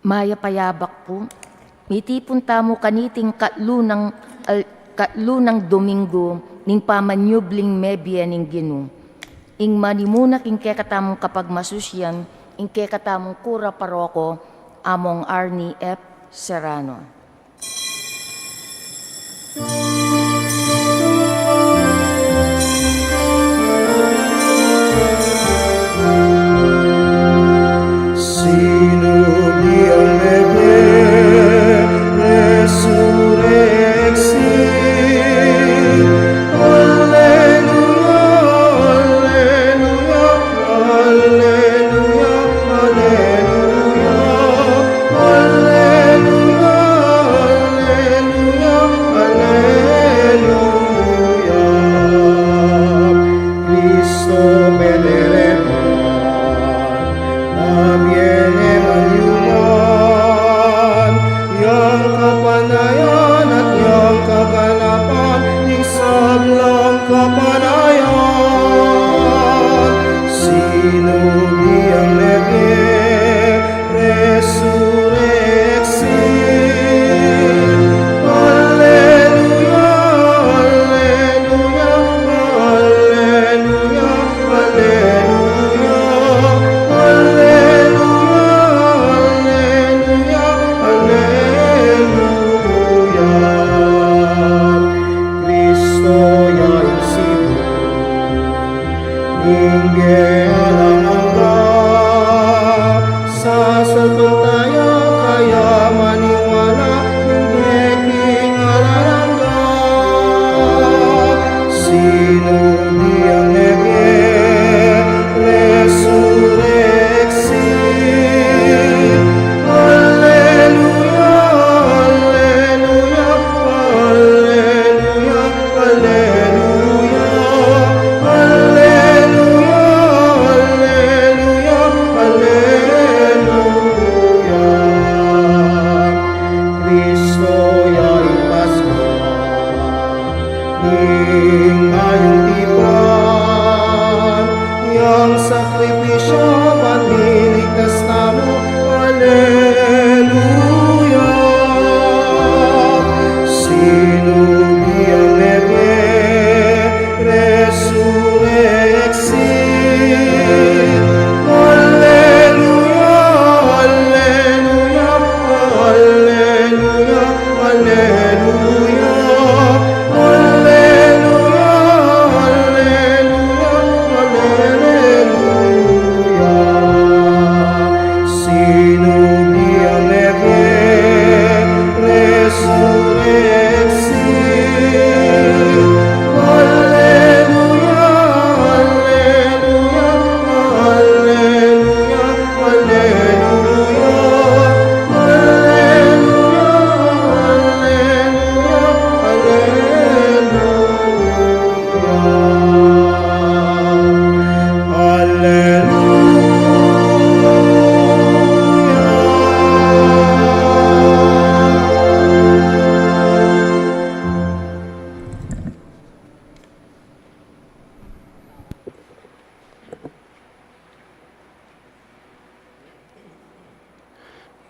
Maya payabak po, mitipon tamo kaniting katlo ng Domingo, ning pamanyubling mebya ning Gino. Ing manimuna king kekatamong kapag masusyan, ing kekatamong kura paroko, among Arnie F. Serrano.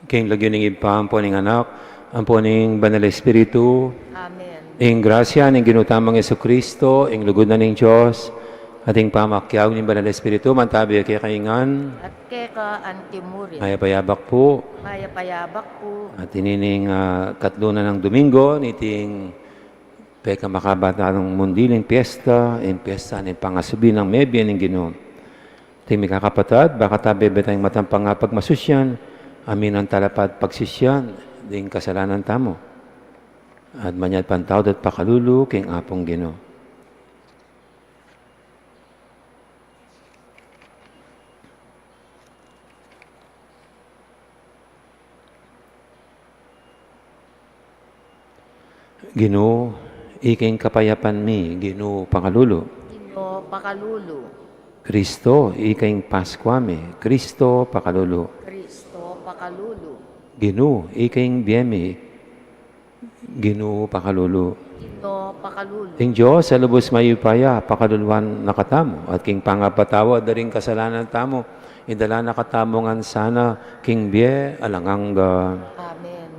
King lagyo ning ipam po ning anak, ang po ning Banal Espiritu, Amen. ing grasya ning ginutamang Jesucristo, ing lugod na ning Dios, ating pamakyaw ning Banal Espiritu, mantabi kay kaingan, At keka antimurin, ay payabak po, maya payabak po, at inining katlo na ng Domingo, niting peka makabata ng mundiling piyesta, in piyesta ning pangasubi ng mebya ning Ginoo. Ting may kakapatad, baka tabi betayong matampang nga pagmasusyan, amin ang talapad pagsisyan, ding kasalanan tamo. At manyad pantawd at pakalulu, king apong Ginoo. Ginoo, iking kapayapan mi, Ginoo pakalulu. Ginoo pakalulu, Kristo, iking Paskwa mi, Kristo pakalulu. Kristo pakalulu, Ginoo, iking biyemi, Ginoo pakalulu. Ginoo pakalulu, Ing Diyos, sa lubos mayupaya, pakaluluan nakatamo, at king pangapatawa, daring kasalanan tamo, idala na katamongan sana, king bie, alanganga. Amen.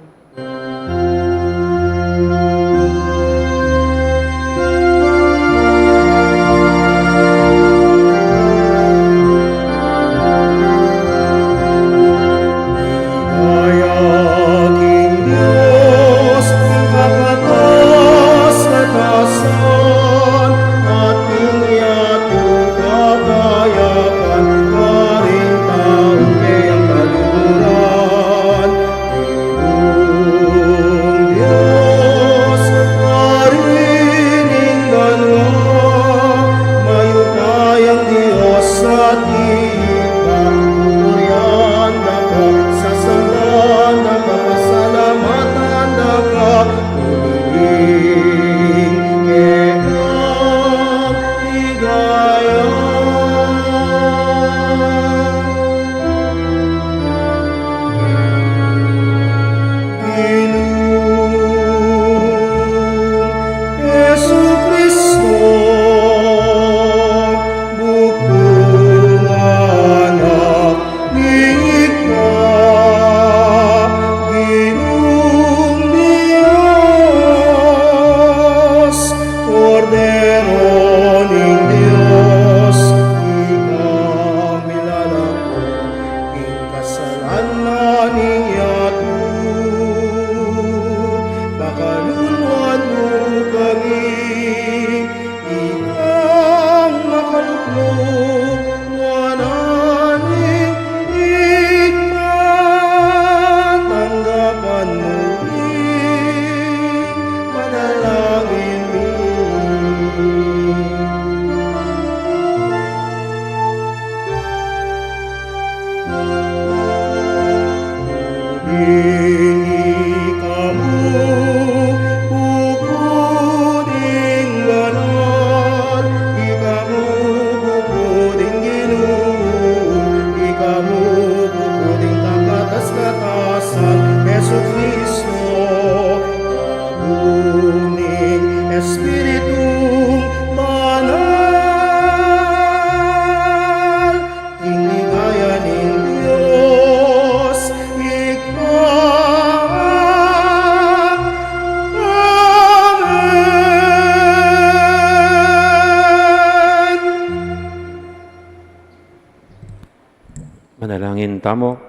Manalangin tamo.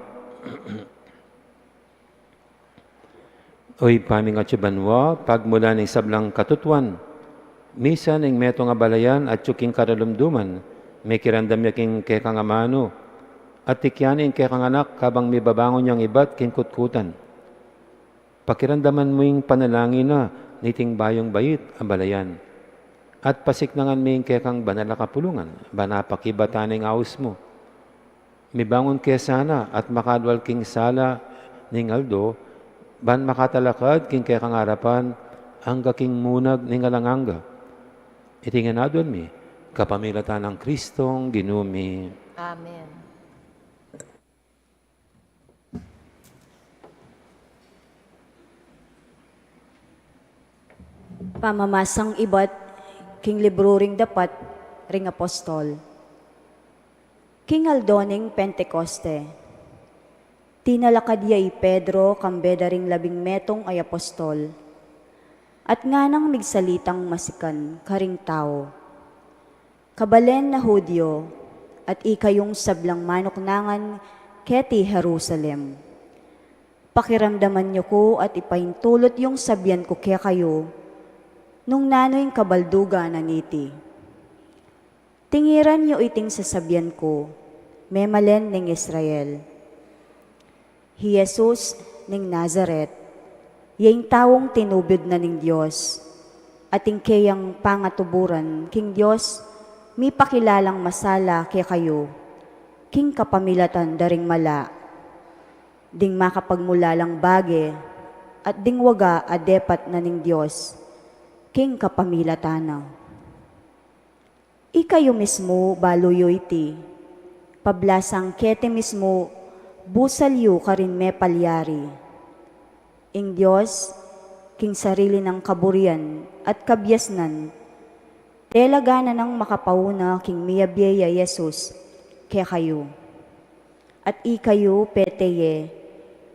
Oy paming at banwa, pagmula ng sablang katutuan, misan ng meto nga balayan at tsuking karalumduman, may kirandam niya king kekang amano, at tikyanin kekang anak kabang may babangon niyang ibat king kutkutan. Pakirandaman mo yung panalangin na niting bayong bayit ang balayan, at pasiknangan mo yung kekang banala kapulungan, banapakibataning aus mo. Mibangon kaya sana at makadwal king sala ning Aldo, ban makatalakad king kaya kangarapan, angga king munag ning alanganga. Itinganadon mi, kapamilatan ng Kristong ginumi. Amen. Pamamasang ibat, king libro ring dapat, ring apostol. King Aldoning Pentecoste, tinalakad yay Pedro kambeda ring 12 ay apostol, at nga nang migsalitang masikan karing tao. Kabalen na Hudyo, at ikayong sablang manoknangan keti Jerusalem. Pakiramdaman niyo ko at ipaintulot yung sabyan ko kaya kayo, nung nano'y kabalduga na niti. Tingiran niyo iting sasabyan ko, memalen ning Israel. Hi Jesus ning Nazaret, yung tawong tinubid na ning Diyos, at kayang pangatuburan, king Diyos, mi pakilalang masala kaya kayo, king kapamilatan daring mala, ding makapagmulalang bage, at ding waga adepat na ning Diyos, king kapamilatana. Ikayo mismo baluyo iti, pablasang kete mismo, busalyo karin me palyari. Ing Diyos, king sarili ng kaburian at kabyasnan, telagana ng makapauna king miyabyaya Jesus, kaya kayo. at ikayo peteye,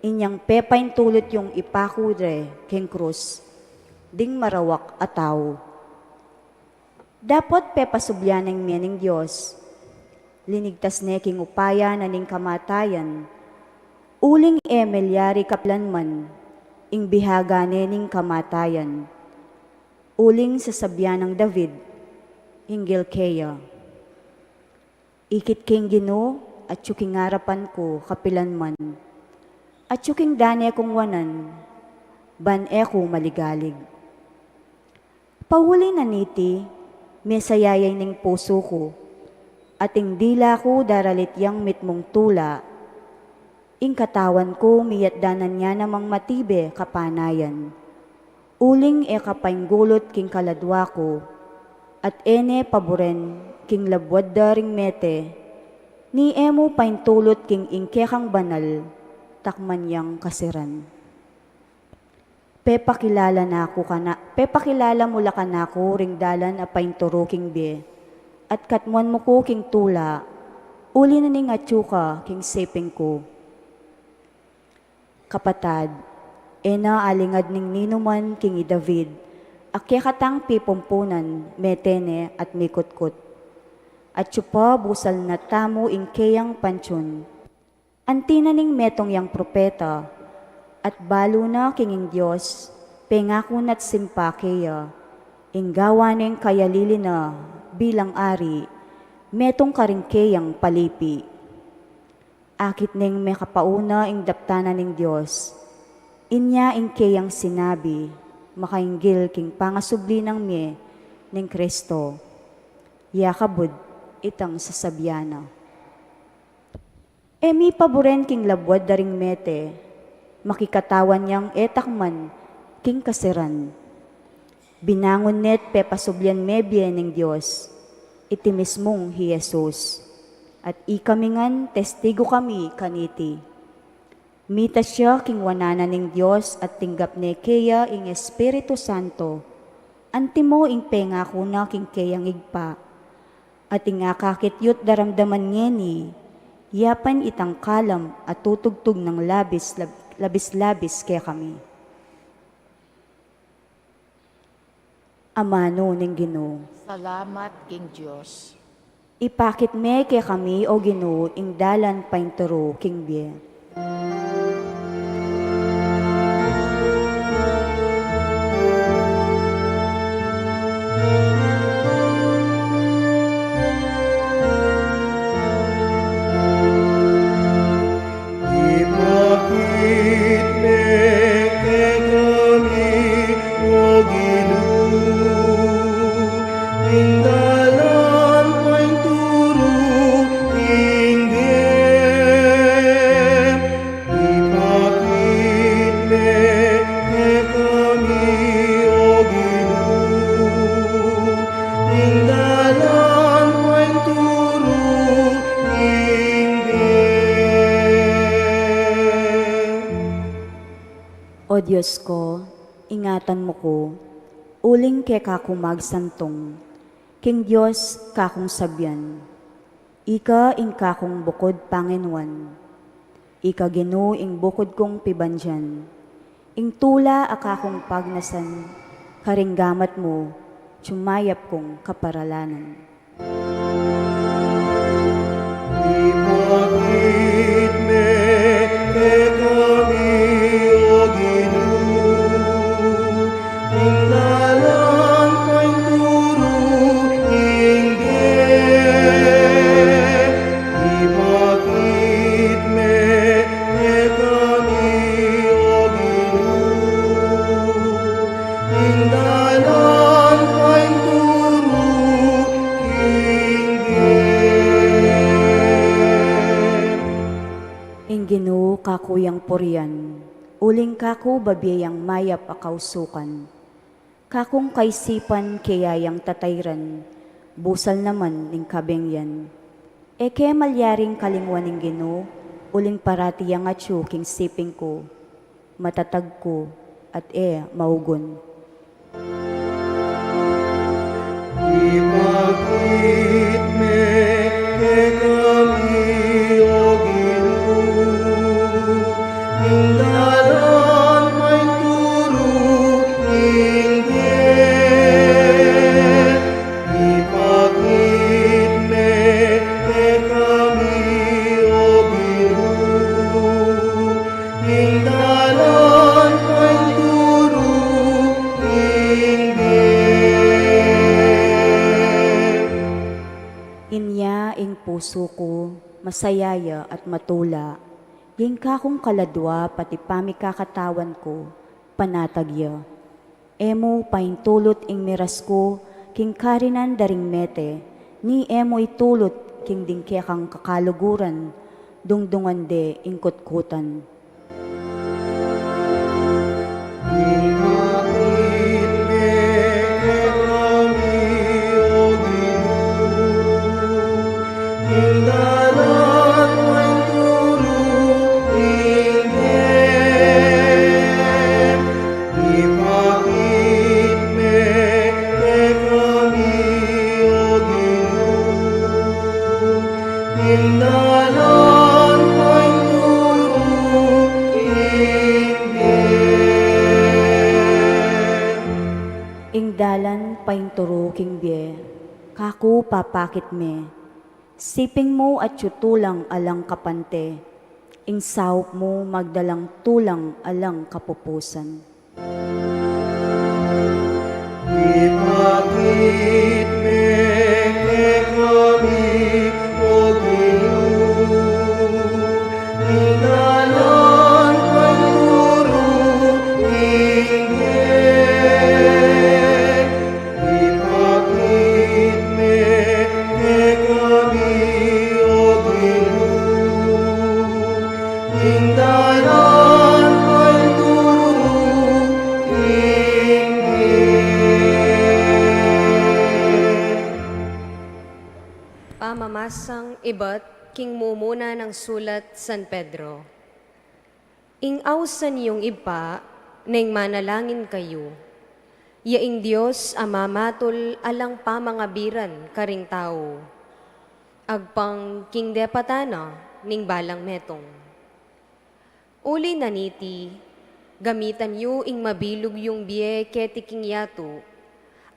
inyang pepain tulot yung ipakudre king krus, ding marawak ataw. Dapat pepasubyan ng mening Diyos, linigtas ne king upaya na ning kamatayan, uling emelyari kaplanman, ing bihaga ne ning kamatayan, uling sasabyan ng David, hinggil keya. Ikit king Gino at yuking harapan ko kapilanman, at yuking dane kong wanan, ban ko maligalig. Pahuli na niti, may sayayay ning puso ko, at ing dila ko daralit yang mitmong tula, ing katawan ko miyat danan niya namang matibe kapanayan, uling kapainggulot king kaladwa ko, at ene paboren king labwad daring mete, ni emo paintulot king ingkekang banal, takman yang kasiran. Pepakilala mo lakan ako ring dalan a painturo king be, at katmuan mo ko king tula, uli na ning atsuka king seping ko. Kapatad, ena alingad ning ninuman king David, akyakatang pipumpunan, metene at mikutkut. At tsupa busal na tamo ing keyang pansyon, antina ning metong yang propeta, at balo na kinging Diyos, pengako na't simpakeya, inggawa ning kayalili na bilang ari, metong karingkeyang palipi. Akit ning may kapauna ing daptanan ning Diyos, inya ing keyang sinabi, makainggil king pangasubli ng me ning Kristo, yakabud itang sasabyana. Emi paboren king labwad daring mete, makikatawan niyang etakman king kasiran. Binangon net pepasubyan mebye ng Diyos, iti mismong hi Jesus. At ikamingan testigo kami kaniti. Mita siya king wanana ng Diyos at tinggap ne keya ing Espiritu Santo, antimo ing pengako na king keyang igpa, at ingakakityot daramdaman ngeni, yapan itang kalam at tutugtog ng labis-labis kaya kami. Amano ning Ginoo, Salamat king Diyos. ipakit me kaya kami o Ginoo ing dalan painturo king biye. Ipakit me kay kami, O Ginoo, ing dalan painturo ing biyen. Ipakit me kay kami, O Ginoo, ing dalan painturo ing biyen. O Diyos ko, ingatan mo ko, uling ke kakumag santong, king Diyos kakong sabyan, ika ing kakong bukod Panginoon, ika Ginoo ing bukod kong pibandyan, ing tula akakong pagnasan, karinggamat mo, tsumayap kong kaparalanan. Ipakit me kay kami, O Ginoo, ing dalan painturo ing biyen. Ipakit me kay kami, O Ginoo, ing dalan painturo ing biyen. Ing Ginoo kakuyang purian, uling kako babiyang mayap akausukan. Kakong kaisipan kayayang tatayran, busal naman ning kabengyan. Eke malyaring kalingwan ning Ginoo, uling parati yang atyo king siping ko, matatag ko at maugon. Ipakit me kay kami, O Ginoo, puso ko, masayaya at matula. Yung kakong kaladwa pati pamikakatawan ko, panatagya. Emo paintulot ing miras ko, king karinan daring mete, ni emo itulot king dingkekang kakaluguran, dungdungan de ing kutkutan. Ibakit me kami o Ginoo, hindalan may turuin em. Ibakit me kami o Ginoo, hindalan may turuin em. Ing dalan painturo king bie, kaku papakit me. Siping mo at yutulang alang kapante, ing sawp mo magdalang tulang alang kapupusan. Ibakit me kami o Ginoo, hindalan may turuin em. Ibakit me kami o Ginoo, hindalan may turuin em. Pamamasang iba't king mumuna ng sulat San Pedro. Ing awsan niyong ipa, neng manalangin kayo. Yaing Diyos amamatol alang pamangabiran karing tao. Agpang king depatana ning balang metong. Uli naniti, gamitan yu ing mabilog yung biye ketiking yato,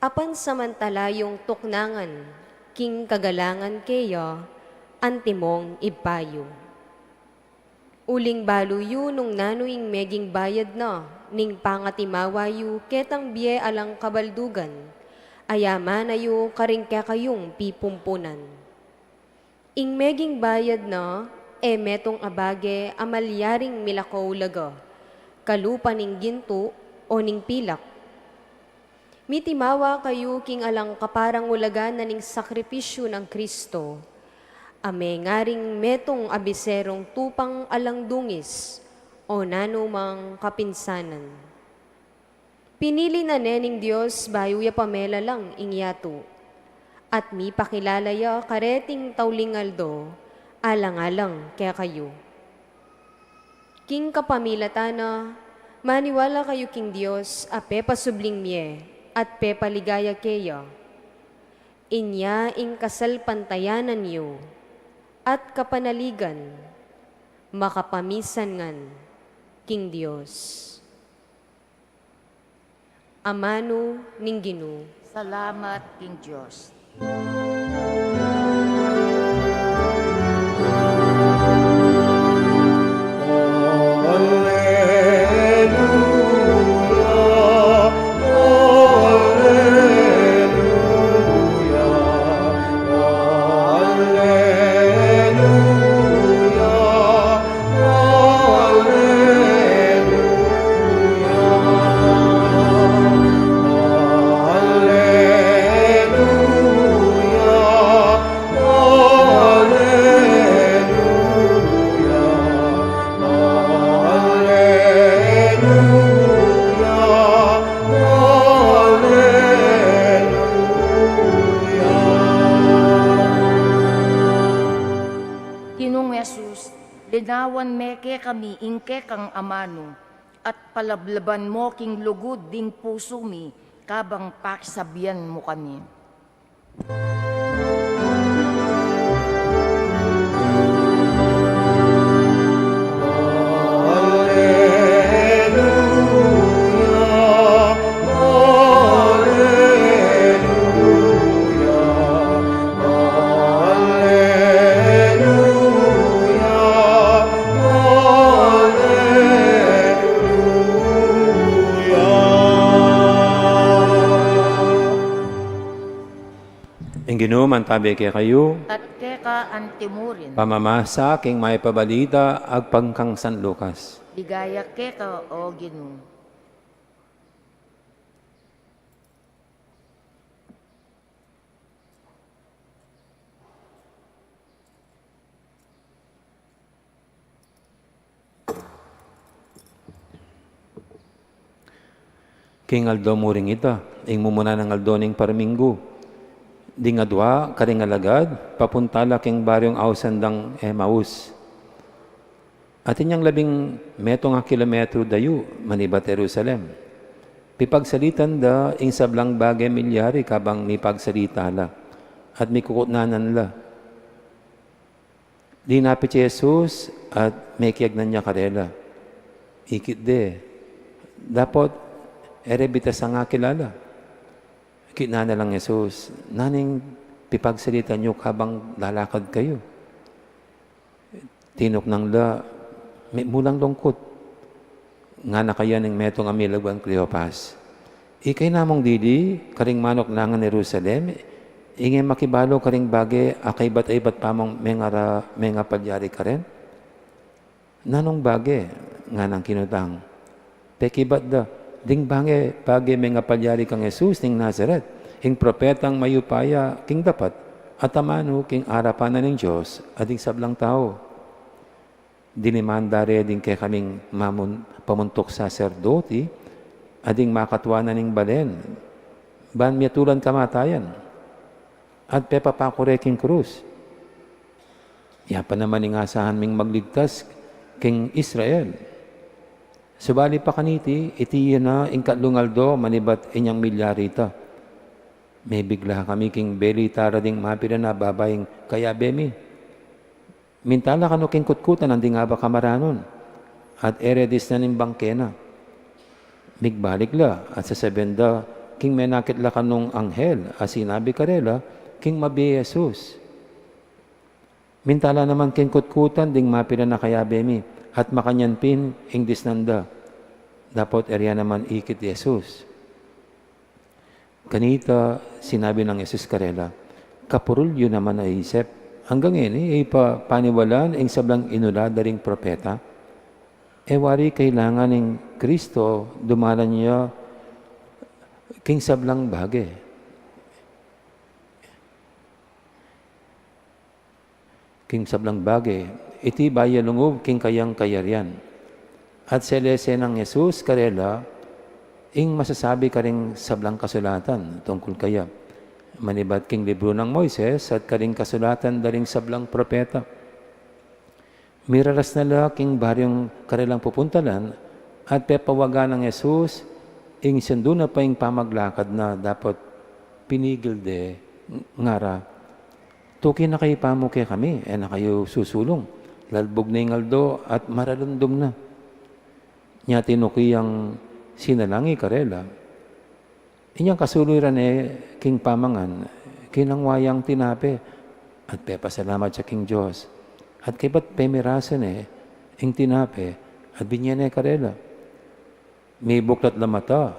apan samantala yung tuknangan, king kagalangan keya, antimong ipayo. Uling baluyo nung nanoing meging bayad na, ning pangatimawayo ketang biye alang kabaldugan, ayaman ayo karing kayong pipumpunan. Ing meging bayad na, metong abage amalyaring milakaw laga, kalupa ning ginto o ning pilak. Mitimawa kayo king alang kaparang ulagan na ning sakripisyo ng Kristo, ame ngaring metong abiserong tupang alang dungis o nanumang kapinsanan. Pinili na nening Diyos bayo ya pamela lang ingyato, at mi pakilalaya kareting taulingaldo, alang-alang kaya kayo. King kapamilatana, maniwala kayo king Diyos a pepasubling mie at pepaligaya keya. Inya ing kasalpantayanan niyo at kapanaligan, makapamisan ngan king Diyos. Amano ning Ginoo. Salamat, King Diyos. Kinong Yesus, linawan meke kami ingke kang amano, at palablaban mo king lugod ding puso mi, kabang pakisabihan mo kami. Ginuman tabi kay kayo, at keka antimurin. pamamasa king may pabalita ag pangkang San Lucas. Ligaya keka o Ginoo. King Aldo muring ita, ing mumuna ng Aldo ning parminggo. Di nga dua, karing alagad, papuntala king baryong ausandang Emmaus. At inyang 11 nga kilometro dayo, manibat Jerusalem. Pipagsalitan da, ing sablang bagay milyari kabang ni pagsalita la. At may kukutnanan la. Di napit si Jesus at may kiyag na niya karela. Ikit de. Dapat, erebita sa nga kilala. Kinana lang Jesus, naning pipagsalita niyo habang lalakad kayo. Tinok nang la, may mulang lungkot. Nga na kaya ng metong amilagwan Cleopas. Ikay namong didi, karing manok langan Jerusalem, ingay makibalo karing bage, akay bat ay bat pamong may nga padyari ka rin? Nanong bage, nga nang kinutang. Pekibat da, ding bage may nga palyari kang Jesus ning Nazareth, ing propetang mayupaya king dapat, at amano king arapan na ng Diyos, ading sablang tao. Dinimanda rin kay kaming pamuntok sacerdoti, ading makatwa na ning balen, ban miyatulan kamatayan, at pepapakure king krus. Yapan naman ing asahan ming magligtas king Israel. Subali pa kaniti, iti na ingkatlong Aldo, manibat inyang milyarita. May bigla kami king beli tara ding mapira na babaying kaya bemi. Mintala kano king kutkutan, hindi nga ba kamaranon? At eredis na ning bangkena. Migbalik la, at sa sebenda, king menakit la kanong anghel, as sinabi karela, king mabi Jesus. Mintala naman king kutkutan, ding mapira na kaya bemi. At makanyan pin, ing disnanda. Dapat area naman ikit Jesus. Kanita, sinabi ng Jesus karela, kapurulyo naman na isip. Hanggang ini, ay paniwalaan ing sablang inulada ring propeta. Wari kailangan ng Kristo, dumalan niya king sablang bagay. King sablang bagay. Iti baya lungub king kayang kayarian. At selese ng Jesus karela, ing masasabi ka ring sablang kasulatan tungkol kaya. Manibat king libro ng Moises at karing kasulatan daring sablang propeta. Miraras na la king baryong karelang pupuntalan at pepawagan ng Jesus, ing sendo na pa ing pamaglakad na dapat pinigil de ngara. Tuki na kayo pamuke kami, na kayo susulong. Lalbog na yung Aldo at maralundom na. Nya tinuki ang sinalangi karela. Inyang kasuluran king pamangan, kinangwayang tinape, at pepasalamat sa king Diyos. At kay ba't pemirasan ing tinape, at binyan karela. May buklat na mata,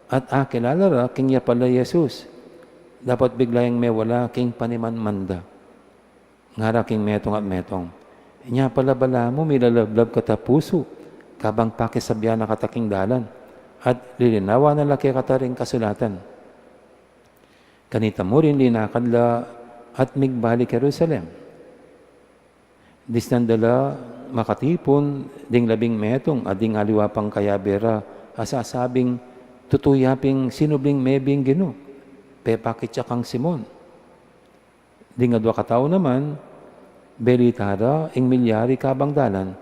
at kilala ra, king ya pala Jesus. Dapat biglayang may wala, king paniman-manda. Ngara king metong at metong. Inya pala bala mo, milalablab ka ta puso, kabang pakisabya na kataking dalan, at lilinawa na laki kataring kasulatan. Kanita mo rin linakadla at migbalik Jerusalem. Disnandala makatipon, ding 11 metong, ading aliwapang kayabera, asasabing tutuyaping sinubling mebing Gino, pepakitsa kang Simon. Ding adwa katao naman, belitara, ing milyari kabang dalan,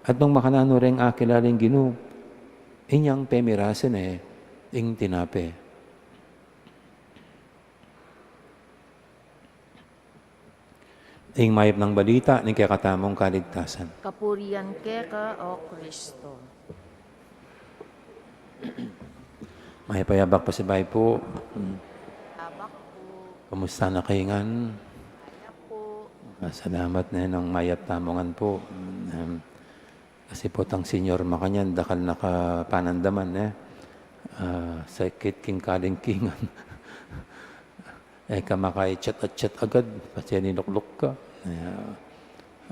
at nung makanano rin akilaling Gino, inyang pemirasan ing tinape. Ing mayip ng balita, ning kakatamong kaligtasan. Kapurian keka o Kristo. May payabak pa si Bay po. Abak po, Kamusta na kayo ngan? kaya po, Salamat na ng mayat tamongan po. Kasi po tang senior makanyan, dakal nakapanandaman sakit king kalingkingan. ka makay-chat at chat agad, kasi niluklok ka.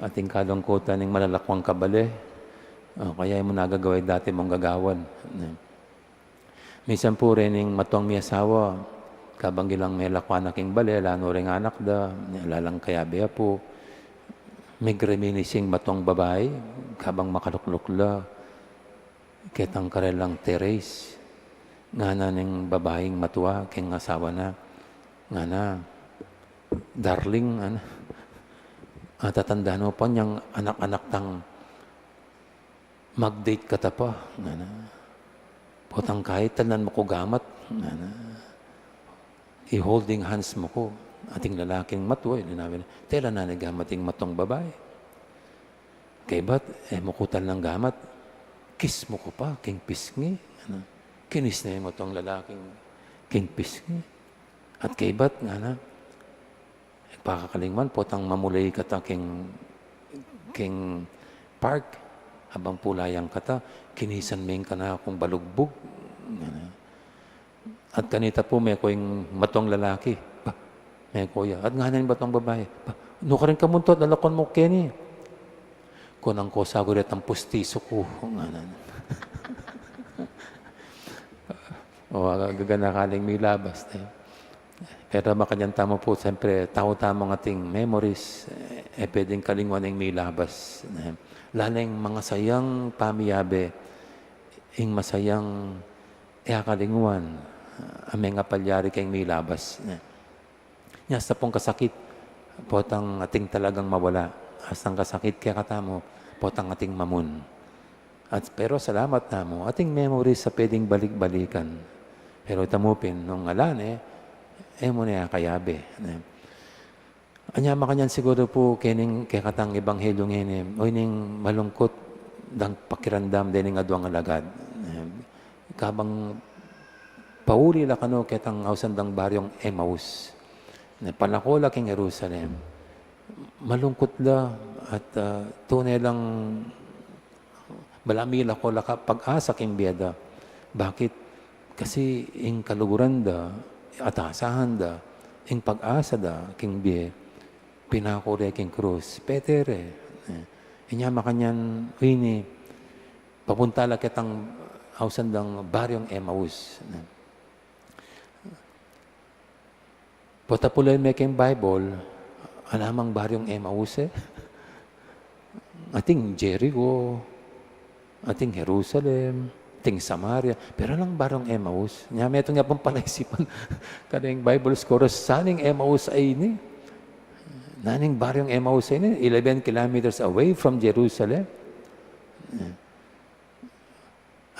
Ating kalungkutan ng malalakwang kabali. Kaya mo nagagawin dati mong gagawan. Minsan po rin yung matuang may asawa, kabang ilang may lakwan aking bali, lano rin anak da, lalang kaya beya po. May greminising matuang babae, kabang makaluklukla, kitang karelang Teres, nga na ng babaeng matuwa, king asawa na, nga na, darling, tatandaan mo pa niyang anak-anak tang mag-date ka ta pa, nga na, potang kahit tanan mo ko gamat, nga na, i-holding hands mo ko, ating lalaking matuwa, tela na nagamating matong babae. Kaya ba't, mukutan ng gamat, kiss mo ko pa, king pisngi, kinis na yung matong lalaking king pisngi. At kaya ba't, nga na, pakakalingman, potang mamulay ka ta king park, habang pulayang kata, kinisan main ka na akong balugbog. At kanita po, may ko yung matong lalaki. May kuya. At nga na yung batong babae. Nuka rin kamuntot, lalakon mo, Kenny. Kunang ko, sagulit ang pustiso ko. Nga na. Gaganakaling may labas. Pero makanyang tamo po, siyempre, tao-tamo ng ating memories, pwedeng kalingwan ng may labas. Lalang mga sayang pamiyabe, ing masayang kalingwan, aming nga palyari kayong may labas. Sa pong kasakit, potang ating talagang mawala. Asang kasakit kaya katamo, potang ating mamun. Pero salamat na mo, ating memories sa pwedeng balik-balikan. Pero tamupin, nung alan mo na kayabe. Anya makanyan siguro po kining katang ebanghelyo ngayon o ining malungkot dang pakirandam din ng adwang alagad. Kabang pauli la kano ketang ausandang baryong Emmaus. Palakola king Jerusalem. Malungkot la at tunay lang balamila ko la pag-asa king biyada. Bakit? Kasi ing kaluguran da at asahan da ing pag-asa da king biye pinakore king krus. Petere. Inya makanyan, ini, papunta la kitang ausandang baryong Emmaus. Potapulay may king Bible, anamang baryong Emmaus ating Jericho, ating Jerusalem, ating Samaria, pero lang baryong Emmaus. Nya may itong nga pong panaisipan, kadang Bible scholars, saning Emmaus ay ini, naning baryong Emmaus ay 11 kilometers away from Jerusalem.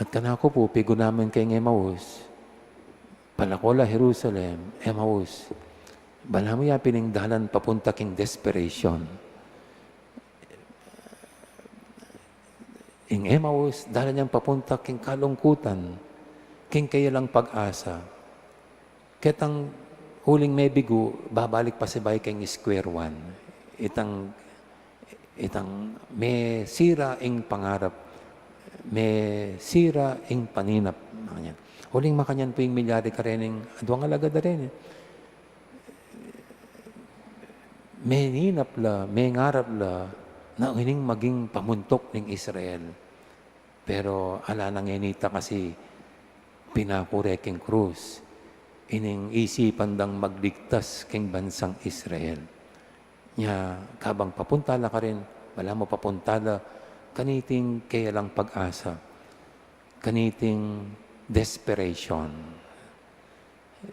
At kanako po, pigo namin kay Emmaus. Palakola, Jerusalem, Emmaus. Bala mo ya piningdalan papunta king desperation. Ing Emmaus, dala niyang papunta king kalungkutan, king kaya lang pag-asa. Ketang huling may bigo, babalik pa si bay kang square one. Itang may sira ing pangarap, may sira ing paninap. Huling makanyan po yung milyari ka rin yung adwang alaga na rin. May ninap la, may ngarap la, na hining maging pamuntok ng Israel. Pero ala nang inita kasi pinakure king krus. Ining isipan dang magligtas king bansang Israel. Nya, kabang papuntala ka rin, wala mo papuntala, kaniting kaya lang pag-asa, kaniting desperation.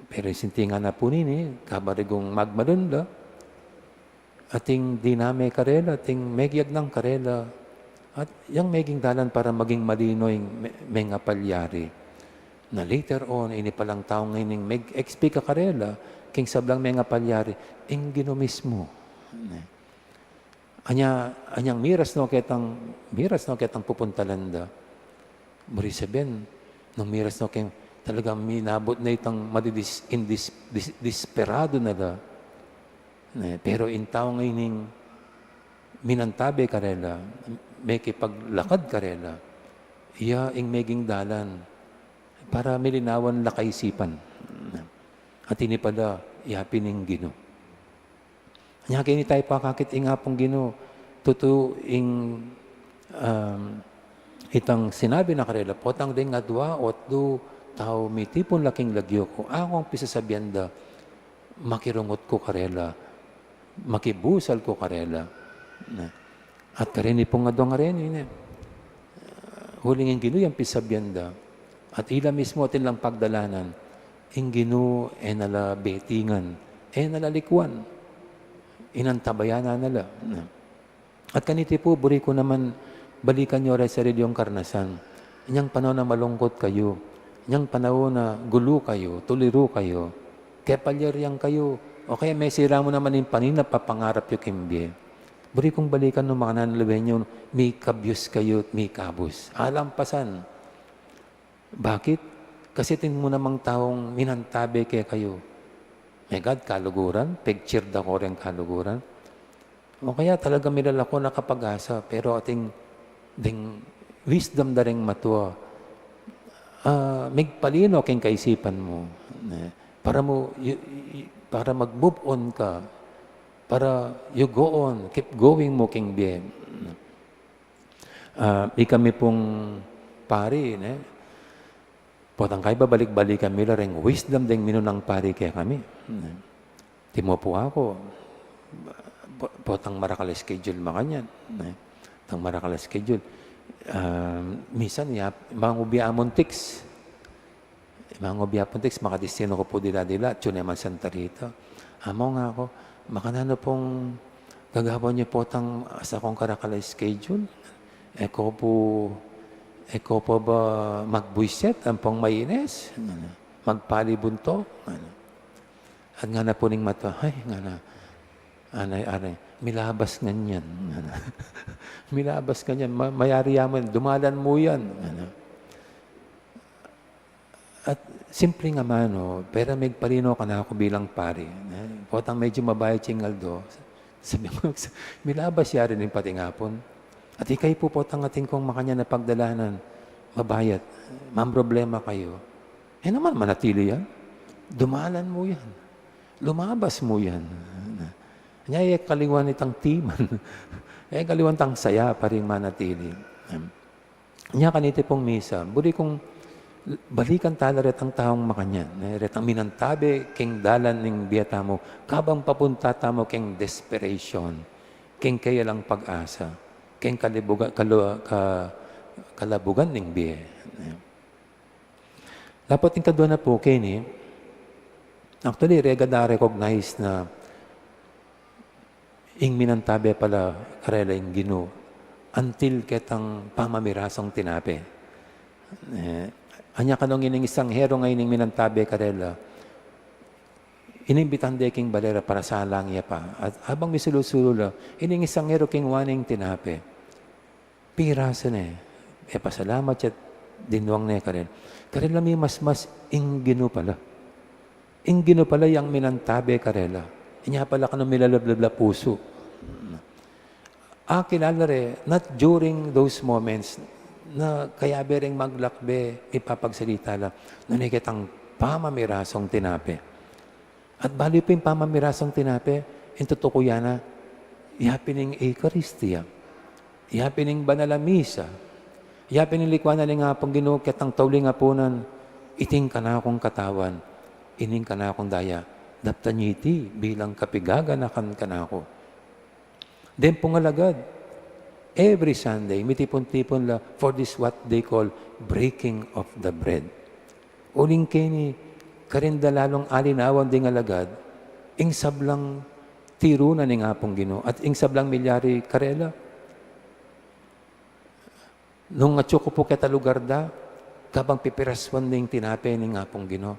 Pero sintingan na po nini, kabarigong magmalunda, ating diname karela, ating megyag ng karela, at yung meging dalan para maging malinoy mga palyari. Na later on, ini palang tao ngayon meg-expect ka karela, king sablang mga palyari, ing ginumis mo. Anyang miras no ketang pupuntalanda. Muri sabihin, nung miras no king talagang minabot na itang desperado na da. Pero in tao ngayon minantabe karela, may kipaglakad karela, iya ing meging dalan, para milinawan la kaisipan. At ini pala, yapining Gino. Nya kini tayo pakakit ingapong Gino, tutuing itang sinabi na karela, potang ding nga dua o do tao mitipon laking lagyo ko, akong pisasabianda, makirungot ko karela, makibusal ko karela. At karini po nga doon nga rin, hulingin Gino yung pisabianda, at ila mismo atin lang pagdalanan, ing Gino nala betingan, nalalikuan, inantabayanan nala. At kaniti po, buri ko naman, balikan nyo rin sa reliyong karnasan. Inyang panahon na malungkot kayo, inyang panahon na gulo kayo, tuliro kayo, kaya palyaryang kayo, o kaya may sira mo naman yung panina, papangarap yung kimbye. Buri kong balikan ng mga nanalawen nyo, may kabyos kayo at may kabus. Alampasan. Bakit? Kasi tingin mo namang taong minantabe kaya kayo. My God, kaluguran, picture da ko rin kaluguran. O kaya talaga milala ko nakapag-asa, pero ating ding wisdom da rin matua. Migpalino king kaisipan mo. Para mag-move on ka. Para you go on, keep going mo king bien. Kami pong pari, potang kay babalik-balikan mila rin wisdom ding minunang pari kaya kami. Timo po ako. Potang marakala schedule makanyan. Tang marakala schedule. Misan ya, mga ubiamon tiks. Mga ubiamon tiks, makadistino ko po dila-dila, tsuneman Santa Rita. Amo nga ako, makanano pong gagawin niyo potang sa akong karakala schedule. Eko po ba magbuiset ang pong maines? Magpalibunto? At nga na po ning mata, ay nga na, anay, milabas nga niyan. Milabas nga niyan, mayari yaman, dumalan mo yan. At simple nga mano, pero may parino ka na ako bilang pari. Potang medyo mabayad chingaldo. Sabi ko, milabas ya rin yung patingapon. At ikay po potang ating kong makanya na pagdalanan, mabayat, problema kayo. Naman, manatili yan. Dumalan mo yan. Lumabas mo yan. Kanya kaliwan itang timan. Kaliwan tang saya pa rin manatili. Kanya kaniti pong misa, buli kong balikan tala ret ang taong makanyan. Ret ang minantabe, king dalan ng biyata mo, kabang papunta tamo king desperation, king kaya lang pag-asa, king kalabugan ng biye. Lapot yung kadwa na po, Kenny, actually, rega na-recognize na ing minantabe pala karela ing Gino until ketang pamamirasong tinape. Anya kanong ining isang hero ngayon ing minantabe karela, inimbitan de king balera para sa lang iya pa. At habang misulusulo, ining isang hero king waning tinape. Pirasan pasalamat at dinuang na karela. Karela may mas ing Gino pala. Ing Gino pala yung minantabe karela. Inya pala ka nung milalabla puso. Kilala not during those moments na kaya bering maglakbe, ipapagsalita lang, nanikitang pamamirasong tinape. At bali po yung pamamirasong tinape, intutukuya na, ihapining Eucharistia, ihapining Banalamisa, ihapining likwana ng nga pong ginukit ang tauling apunan, iting ka na akong katawan, ining ka na akong daya, daptanyiti bilang kapigaganakan ka na ako. Then pungalagad, every Sunday, mitipon-tipon la for this what they call breaking of the bread. Uling kini, karinda lalong alinawan ding alagad, ing sablang tirunan ng apong Gino, at ing sablang milyari karela. Nung atsyo ko po kita lugar da, kabang pipiraswan ding tinape ng apong Gino,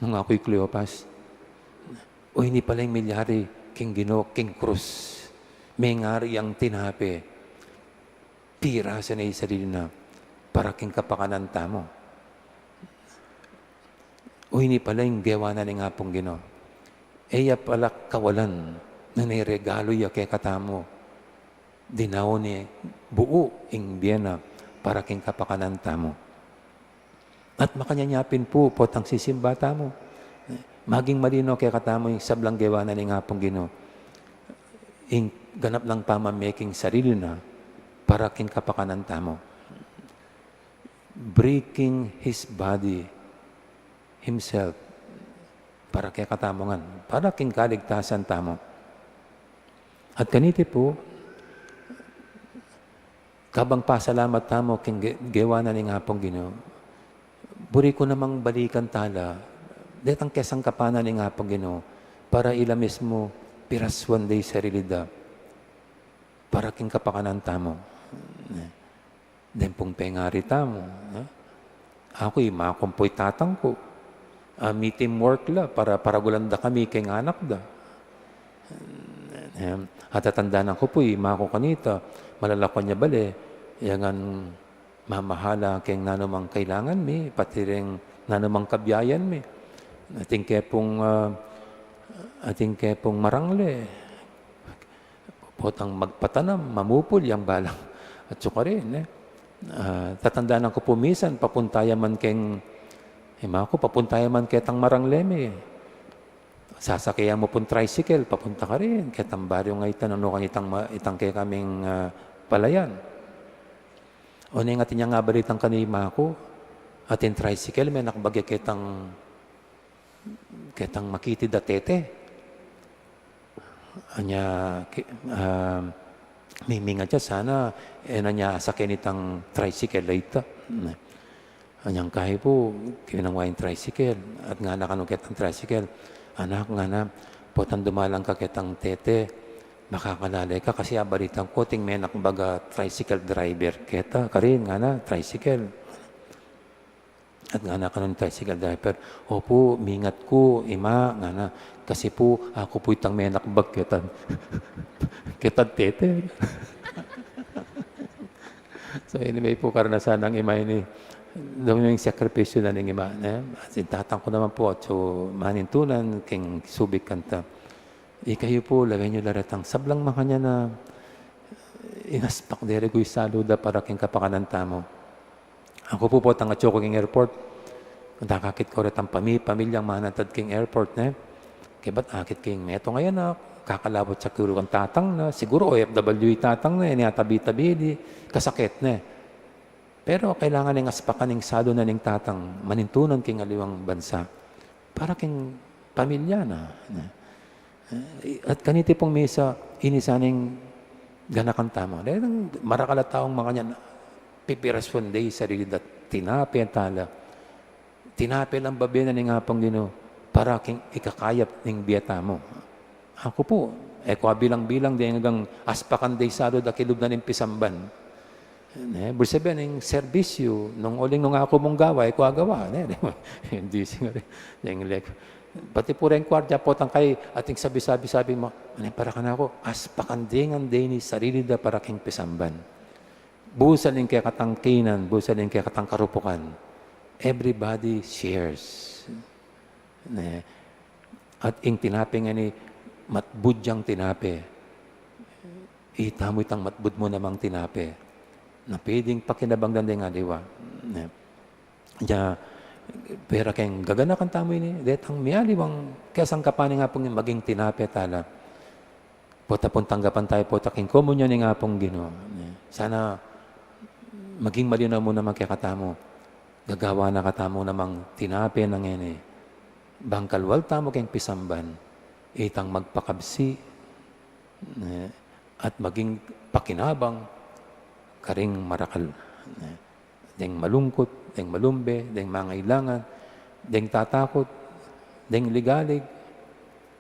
nung ako'y Cleopas, o hindi pala yung milyari, king Gino, king Cruz, may ngari ang tinape, pira sa na sarili na, para king kapakanan tamo. O hindi pala yung gawa na ng apong Gino. Eya pala kawalan na niregalo ya kay katamo. Dinaw ni buo ing biyena para king kapakanan tamo. At makanyanyapin po potang sisimba tamo. Maging malino kaya katamo yung sablang gawa na ni nga pong Ginoo. Ing ganap lang pamamaking sarili na para king kapakanan tamo. Breaking His body, Himself, para kaya katamongan, para king kaligtasan tamo. At kaniti po, kabang pasalamat tamo king gawa na ni nga pong Ginoo, buri ko namang balikan tala, detang kesang kapanan ni nga pong Ginoo, para ilamis mo, piras one day sarili da, para king kapakanan tamo. Den pong pengari tamo. Ako'y makumpoy tatang ko. Meeting work la, para paragulanda kami kay anak da. At tatandaan ko po'y mako kanita, malalakon niya bale, yangan mamahala kay nanumang kailangan mi, pati rin nanumang kabyayan mi. Ating kepong marangle, potang magpatanam, mamupul, yang balang. At suka rin, tatandaan ko po minsan, papuntayan man keng, papuntayan man ketang marangleme. Sasakyan mo pong tricycle, papunta ka rin. Ketang baryo nga itan, ano kang itang kaya kaming palayan. O nga tinya nga balitang kanima ko, atin tricycle, may nakabagya ketang makiti da tete. Anya, miminga dyan, sana, niya sakyan itang tricycle later. Anyang kahi po, kinangwain tricycle, at nga nakanong ketang tricycle, anak nga na, potang dumalang ka ketang tete, makakanalay ka, kasi abalitang ko, ting menak baga tricycle driver, keta, karin nga na, tricycle. At nga na kanong tricycle driver, opo, mingat ko, ima, nga na, kasi po, ako po itang menak bag ketan. Ketan tete. So anyway po, karanasan ng ima ini. Doon yung sakripisyo na ng ima. Tatang ko naman po, so manintunan, king subik kanta. Ikayo po, lagay nyo laratang sablang makanya na inaspak dere ko saluda para king kapakanan tamo. Ako po tanga Choco king airport. Nakakit ko rin ang pamilyang manatad king airport na. Kaya ba't akit king meto ngayon na kakalabot sa kuro kang tatang na. Siguro OFW tatang na, tabi-tabi di kasakit na. Pero kailangan ng aspakan ng salo na ng tatang manintunan king aliwang bansa para king pamilya na. At kaniti pong mesa, inisaning ganakan tama. Dahil marakalataong mga niyan, pipiras one day, sarili dat tinapi ang tala. Tinapi lang babi na nga pang Ginoo para king ikakayap ng biyata mo. Ako po, bilang-bilang din hanggang aspakan day salo da kilub na ng pisamban. Bursabi ng serbisyo, nung uling nung ako mong gawa, ko agawa. Hindi siguro. Pati po rin kwartya po kay ating sabi mo, para ka na ako, aspakandingan din ni sarili da para king pisamban. Busan din kaya katangkinan, busan din kaya katang karupukan. Everybody shares. At ing tinapi nga ni matbudyang tinapi. Itamo itang matbud mo namang tinapi. Na pwedeng pakinabangdan din nga diwa. Pero kayong gaganakan tamo ini, detang miyaliwang kasang kapani nga pong maging tinapi tala. Potapon tanggapan tayo po taking komunyon nga pong Ginoo. Sana maging malinaw mo naman kaya katamo. Gagawa na katamo namang tinapi ng ini. Bangkalwal tamo kayong pisamban. Itang magpakabsi. At maging pakinabang karing marakal. Deng malungkot, deng malumbe, deng mangailangan, deng tatakot, deng ligalig,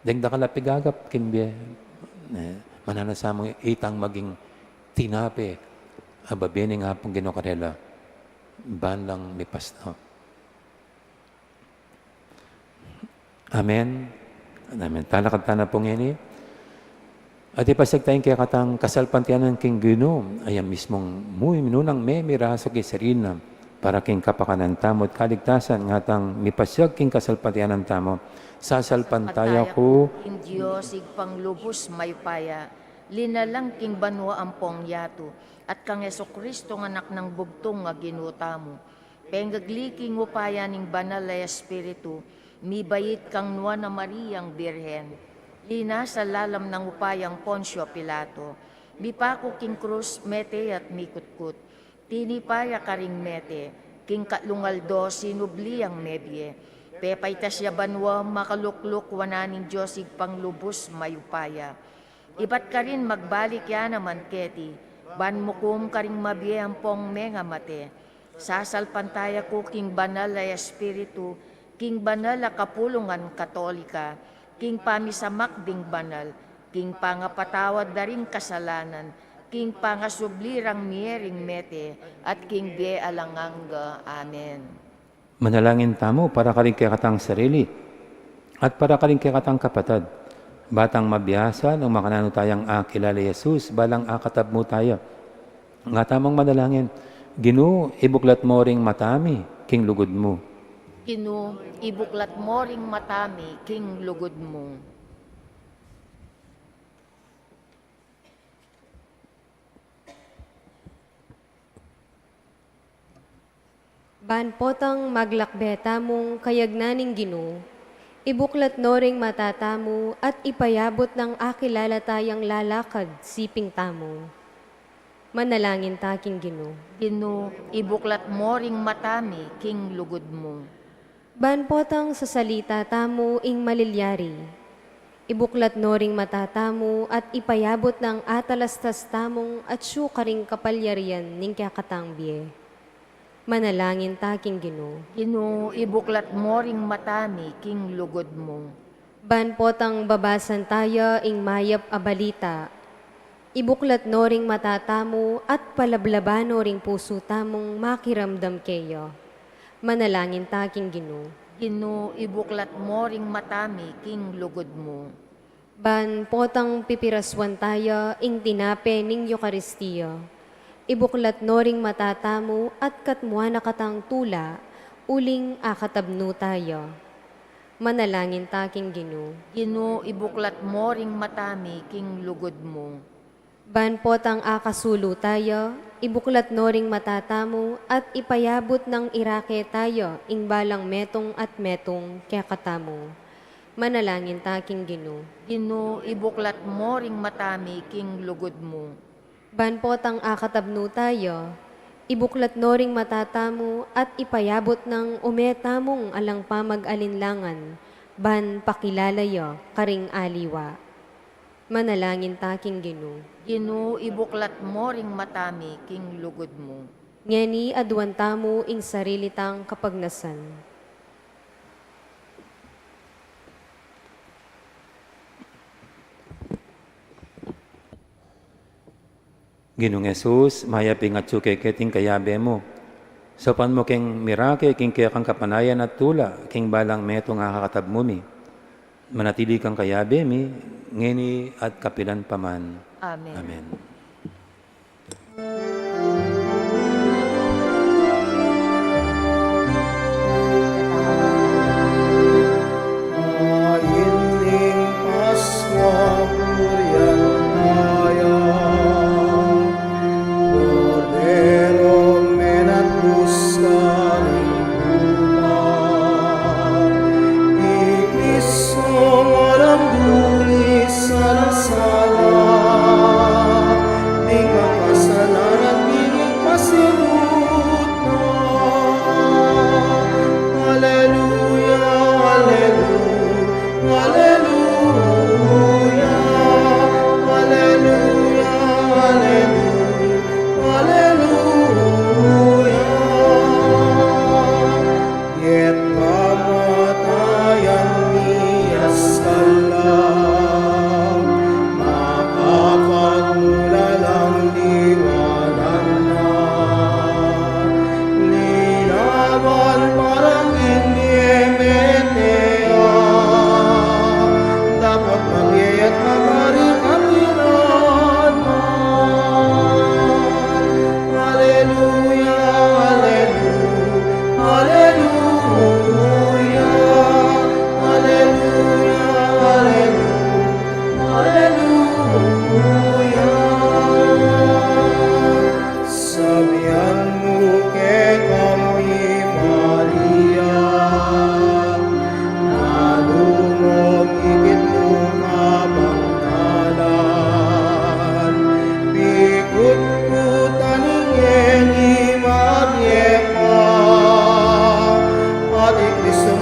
deng dakalapigagap, kimbe. Mananasamang itang maging tinapi, ababini nga pong ginokarela, banlang lipas na. Amen. Amen. Talakad na pong ini. At ipasag tayong kaya katang kasalpantianan king Ginoo, ay mismong muy minunang may miraso kay sarina para king kapakanan tamo at kaligtasan nga tang mipasag king kasalpantianan tamo. Sasalpantaya ko, ing Diyos, pang-lubos may paya, linalang king banwa ampong yato, at kang Kristo ng anak ng bugtong nga ginuta mo. Pengagli king upaya ning banal na espiritu, Mibayit kang nuwa na Mariyang Birhen, lina sa lalam ng upayang Ponsyo Pilato, bipako king krus mete at mikutkut, tinipaya karing mete, king katlungaldo sinubli ang mebye, pepay tasya banwa makalukluk wananing Diyosig panglubos mayupaya. Ibat ka rin magbalik yan naman keti, ban mukum karing mabye ang pong menga mate, sasalpantaya ko king banal ay espiritu, king banal a kapulungan katolika, king pamisamak ding banal, king pangapatawad na ring kasalanan, king pangasublirang miering mete, at king bie alanganga. Amen. Manalangin tamo para karing katang sarili at para karing katang kapatad. Batang mabiyasa ng makanano tayang kilala Jesus, balang akatab mo tayo. Nga tamang manalangin, Ginoo, ibuklat mo ring matami, king lugod mo. Kinu, ibuklat mo ring matami, king lugod mo. Ban potang maglakbeta mong kayagnaning Ginoo, ibuklat no ring matatamo at ipayabot ng akilala tayang lalakad siping tamo. Manalangin taking Ginoo. Kinu, ibuklat mo ring matami, king lugod mo. Ban potang sa salita tamo ing malilyari, ibuklat no ring matatamo at ipayabot ng atalastas tamong at syukaring kapalyarian ning kakatang biye. Manalangin taking Ginoo. Kinu, ibuklat mo ring matami, king lugod mo. Ban potang babasan tayo ing mayap a balita, ibuklat no ring matatamo at palablabano ring puso tamong makiramdam kayo. Manalangin taking Ginoo. Kinu, ibuklat mo ring matami, king lugod mo. Ban potang pipiraswan tayo ing tinape ning Eucharistia, ibuklat no ring matatamo at katmua na katang tula, uling akatabno tayo. Manalangin taking Ginoo. Kinu, ibuklat mo ring matami, king lugod mo. Ban potang akasulo tayo, ibuklat no ring matatamo at ipayabot ng irake tayo ing balang metong at metong kakatamo. Manalangin taking Ginoo. Kinu, ibuklat mo ring matami, king lugod mo. Ban potang akatabno tayo, ibuklat no ring matatamo at ipayabot ng umetamong alang pamag-alinlangan, ban pakilalayo karing aliwa. Manalangin taking Ginoo. Kinu, ibuklat mo ring matami, king lugod mo. Ngeni adwan tamo ing sarili tang kapagnasan. Ginong Jesus, mayaping at keting kayabe mo. Sopan mo king mirake, king kaya kang kapanayan at tula, king balang meto nga kakatab mo mi. Manatili kang kayabe mi, ngeni at kapilan paman. Amen. Amen. Maining Pasko Purian Raya, Cordero menatus karing lupa, Ikristo walang duli sa nasala,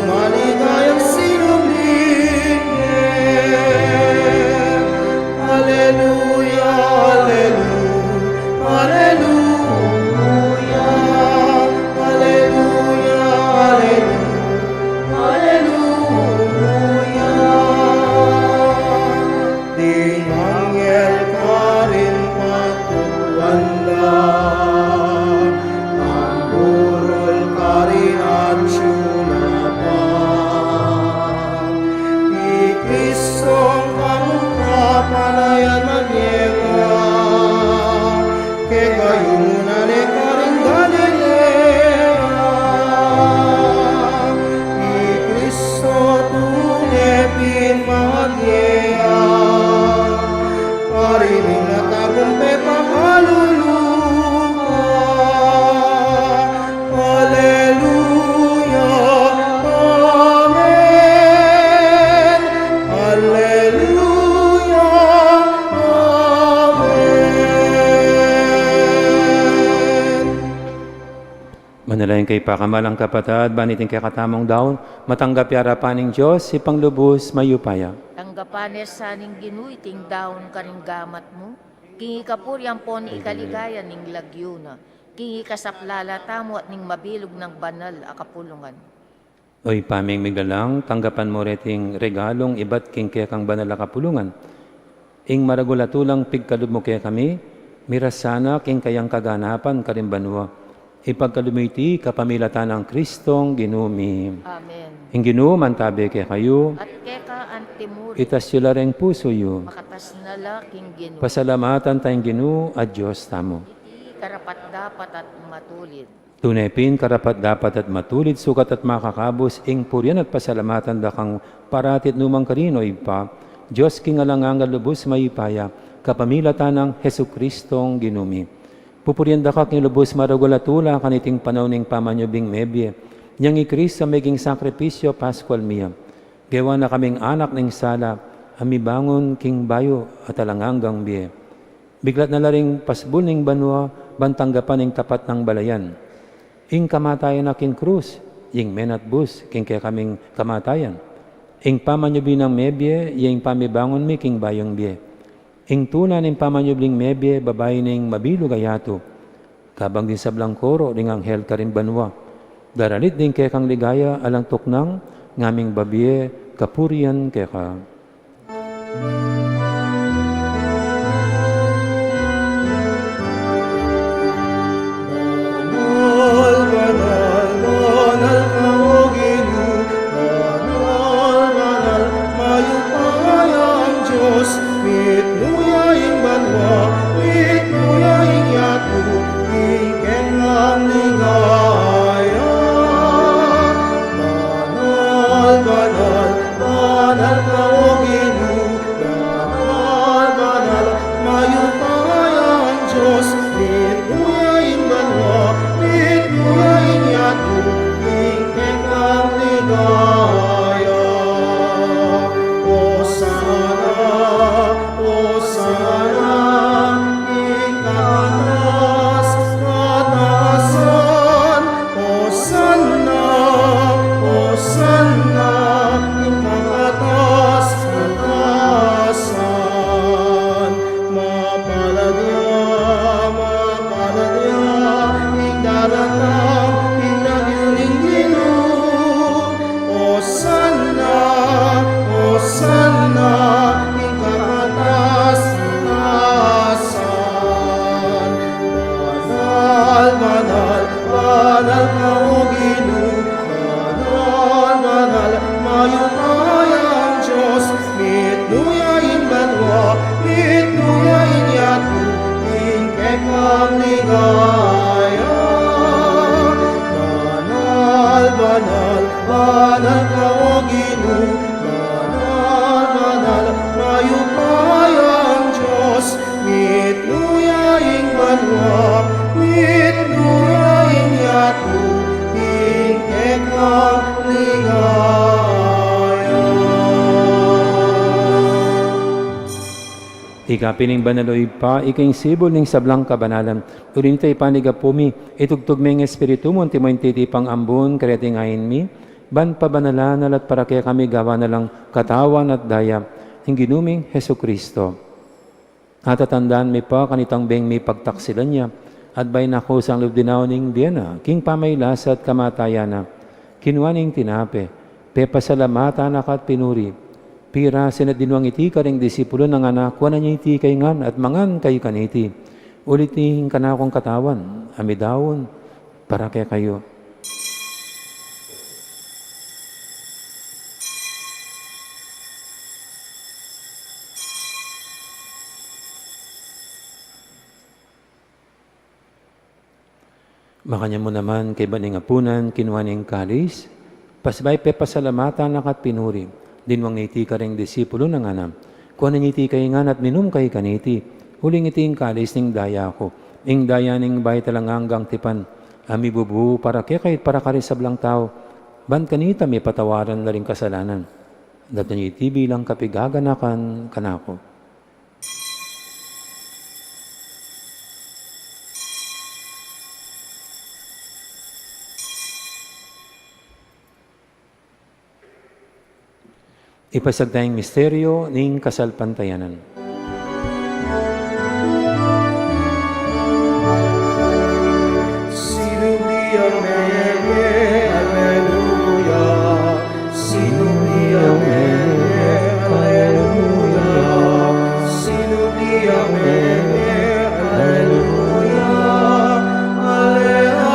maligayang sinumlingin. Alleluia, alleluia, alleluia, alleluia, alleluia, alleluia. Di anghel ka rin patuwanda, ang burol ka rin at syunapan. Ikristong kamukha palayan magyega, ke kayunan e ka rin Galilea. Ikristo tunepin magyega, pariling na tagumpay pakaluluka. Alleluia, amen. Alleluia, amen. Manalayin kay pakamalang kapatad, banitin kay katamong daon, matanggap yarapan ng Diyos, si panglubos mayupaya. Tanggapanes sa ning ginuiting daon karing gamat mo, kingi kapuryan po ni ikaligaya ning lagyo na, kingi kasaplala tamo at ning mabilog ng banal akapulungan. Oy paming miglalang, tanggapan mo reting regalong ibat king kaya kang banal na kapulungan. Ing maragulatulang pigkalub mo kaya kami, mirasana king kayang kaganapan karimbanwa. Ipagkalumiti kapamilatan ng Kristong ginumi. Amen. Ing ginuman tabi kaya kayo, At keka antimuri, itas sila ring puso yu. makatas na laking ginu, Pasalamatan tayong ginu at Diyos tamo. iti karapat dapat at matulid. Tunepin karapat dapat at matulid sukat at makakabos ing puryan at pasalamatan da kang paratit numang karinoy pa Diyos kingalangang lubos maipaya kapamilatan ng Hesu Kristong ginumi. Pupuryan da ka king lubos maragulatula kaniting panawning pamanyubing mebye niyang ikris sa meging sakripisyo Pascual miya. Gawa na kaming anak ng sala amibangon king bayo at alanganggang biye. Biglat na laring pasbul ning banwa bantanggapan ning tapat ng balayan. Ing kamatayan na king krus, ing menat bus, king kaya kaming kamatayan. Ing pamanyubi ng mebye, ing pamibangon mi king bayong biye. Ing tuna ning pamanyubling mebye, babae ning mabilog ayato. Kabang din sa blangkoro, ring anghel karing banwa. Daralit din kaya kang ligaya, alang tuknang, ngaming babye, kapurian kaya ka. Banal, banal, banal ka o Ginu, banal, banal, mayupayang Diyos, mitnuyaing banwa, mitnuyaing yatu, ikenglang ligaya. Banal, banal, banal ka o Ginu, banal, banal, mayupayang Diyos, mitnuyaing banwa, mitnuyaing yatu, ikenglang ligaya. Hosana, ikatas, katasan. Hosanna, Hosanna, ikatas, katasan. Mapaladya, igdaratang, ignagiling Ginoo. Hosanna, Hosanna, ikatas, katasan. Banal, banal, banal ka o Ginoo, banal, banal, mayupayang Diyos, mitnuyaing banwa, mitnuyaing yatu, ingkekang ligaya. Banal, banal, banal ka o Ginoo, banal, banal, mayupayang Diyos, mitnuyaing banwa, mitnuyaing yatu, ingkekang ligaya. Ikapining banaloy pa, iking sibol ning sablang kabanalan. Ulinitay panigapumi, itugtog ming espiritu mo, timo intiti pang ambon, kareting ayin mi, ban pabanalanan at para kaya kami gawa na lang katawan at daya ng ginuming Heso Kristo. At tatandaan mi pa kanitang beng mi pagtaksilan niya at bay nako sang lubdinaw ning Diana, king pamaylas at kamatayana, kinuaning tinape, pepasalamata na kat pinuri, pira sinadinwang iti ka ring disipulo ng anak, kuha na niya iti kay ngan at mangan kay kaniti, ulit nihin ka na akong katawan, amidawon, para kay kayo. Makanya mo naman kay baning apunan, kinuha niyang kalis, pasbay pepasalamatan na kat pinuri, dinwang niti ka ring disipulo ng anam, kuha na niti kay ngan at minum kay kaniti, huling iti kalis ning daya ko, ing daya ning bay talang hanggang tipan, ami bubu para kay para karisablang tao, ban kanita may patawaran na ring kasalanan, dat niti bilang kapigaganakan kanako. Ipasag tayong misteryo ning kasalpantayanan. Sinumia mene, alleluia. Sinumia mene, alleluia. Sinumia mene, alleluia. Alleluia.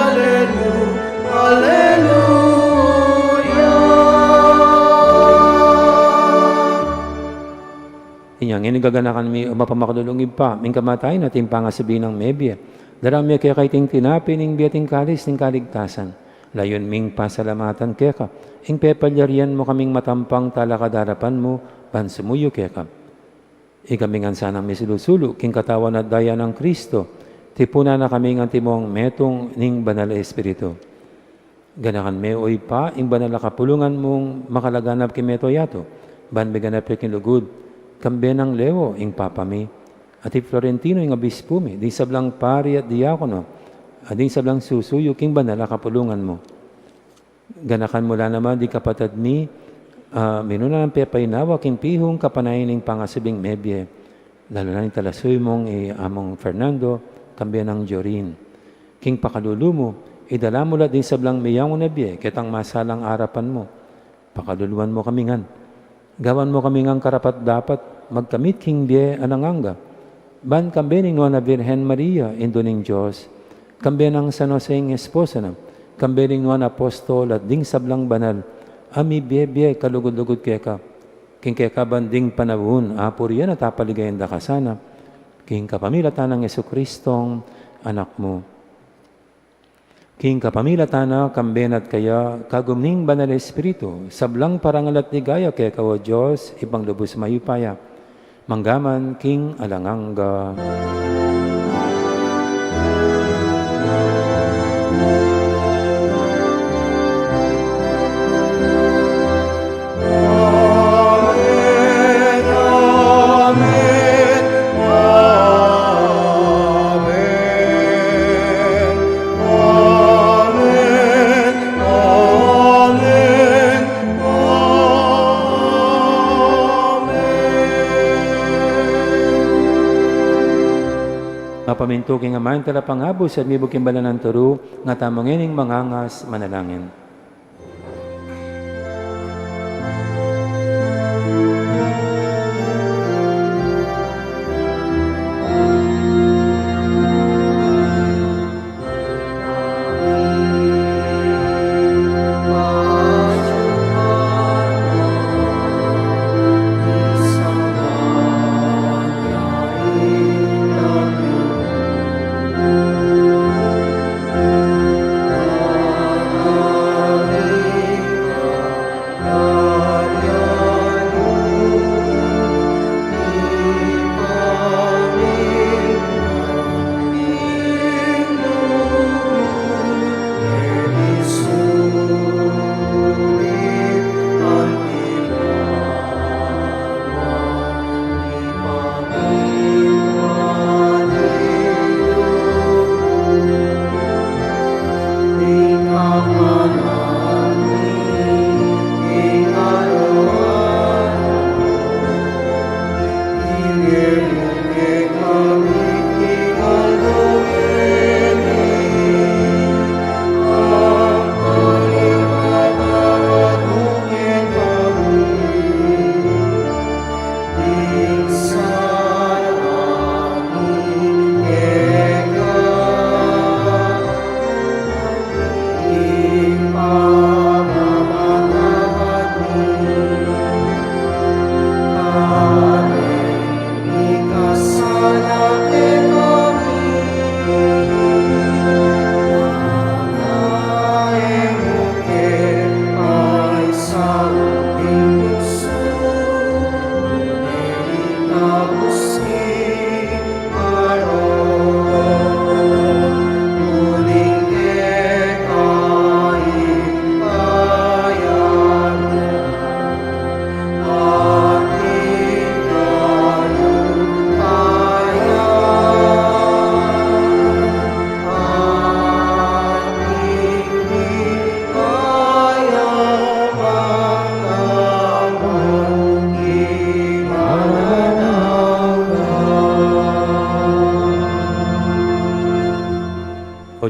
Inyang inigaganakan mi mapamakadulungib pa, ming kamatay natin pangasabi ng mebye. Darami kaya kay ting tinapi ning biyating kalis ning kaligtasan. Layon ming pasalamatan keka. Ing pepalyarian mo kaming matampang talakadarapan mo, pansumuyo keka. Ikamingan sanang misilusulu, king katawan at daya ng Kristo. Tipuna na kaming antimong metong ning banal espiritu. Ganakan me oy pa, ing banal kapulungan mong makalaganap kimeto yato. Ban beganap king lugod. Kambe ng lewo, ing papami. At Florentino, ing abispo mi, di sablang pari at diakono, at di sablang susuyo, king banal kapulungan mo. Ganakan mula naman, di kapatad mi, minuna ng pepaynawa, king pihong kapanayin ing pangasabing mebye. Lalo na ni talasoy mong among Fernando, kambe ng Jorin. King pakalulumo, idala mula di sablang miyang unabye, kitang masalang arapan mo. Pakaluluan mo kamingan. Gawan mo kamingang karapat dapat, magkamit king biye ananganga. Ban kambe ning Nuana Virgen Maria, indo ning Diyos, kambe ng San Jose ing esposa na, kambe ning Nuana Apostol at ding sablang banal, ami biye kalugod-lugod keka, king keka banding panahon, apuriyan at apaligayan da kasana, king kapamilatan ng Jesucristong anak mo. King kapamilatan na kamben at kaya kagumning banal espiritu, sablang parangalat ni gaya kaya kawa Diyos, ibang lubos mayupaya. Manggaman king alanganga. Mapaminto king amain tala pangabos at mibog kimbala ng turu, nga tamangin ing mangangas manalangin.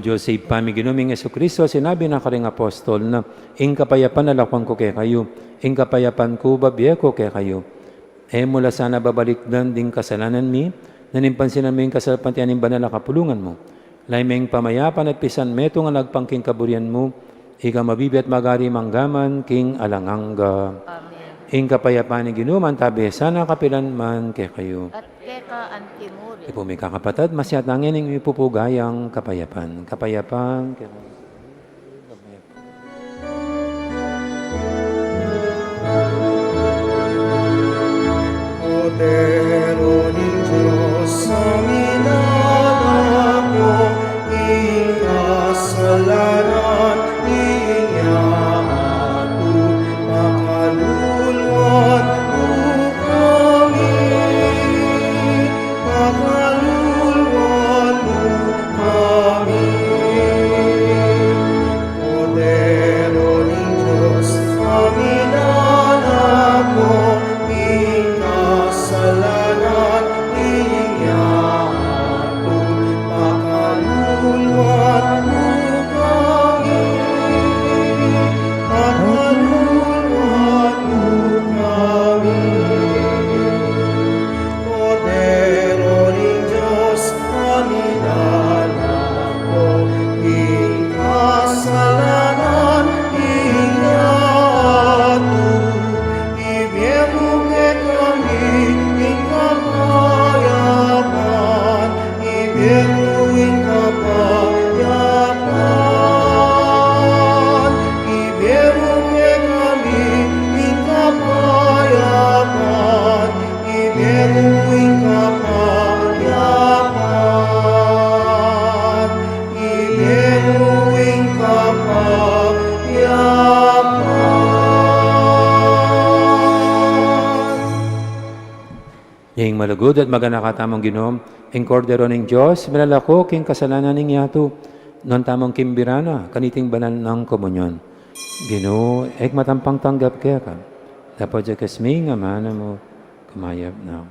Diyos, sa ipamiginuming Yesu Kristo, sinabi na karing apostol na, ing kapayapan nalakwang ko kay kayo, ing kapayapan ko babiye ko kay kayo. Mula sana babalikdan ding kasalanan mi, nanimpansin namin kasalapan tiyanin banal kapulungan mo. Laimeng pamayapan at pisan meto nga nagpangking kaburian mo, ika mabibi at magari manggaman king alanganga. Amen. Ing kapayapaan ni ginuman tabi sana kapilan man kay kayo. At keka antimuri. Ipo may kakapatad, masyatangin ang ipupugayang kapayapan. Kapayapan kay kayo. Cordero ng Diyos, ang inalako, ikasalanan, inyatu, makaluluan mo kami, makaluluan mo kami. Cordero ng Diyos, ang inalako, kasalanan inyatu, makaluluan mo kami, makaluluan mo kami. Cordero ng Diyos, aming anak ko, kasalanan inyatu, ibiyemo kami kapayapan, ibiruin kapayapan, ibiruin kami kapayapan, ibiruin kapayapan, ibiruin kapayapan. Ing malugod at maganakatamong ginom, ing kordero ng Diyos, malalako king kasalanan ng yato, non tamong kimbirana, kaniting banal ng komunyon. Ginoo, ek matampang tanggap kaya ka. Dapat siya kasmi nga mana mo, kumayab na.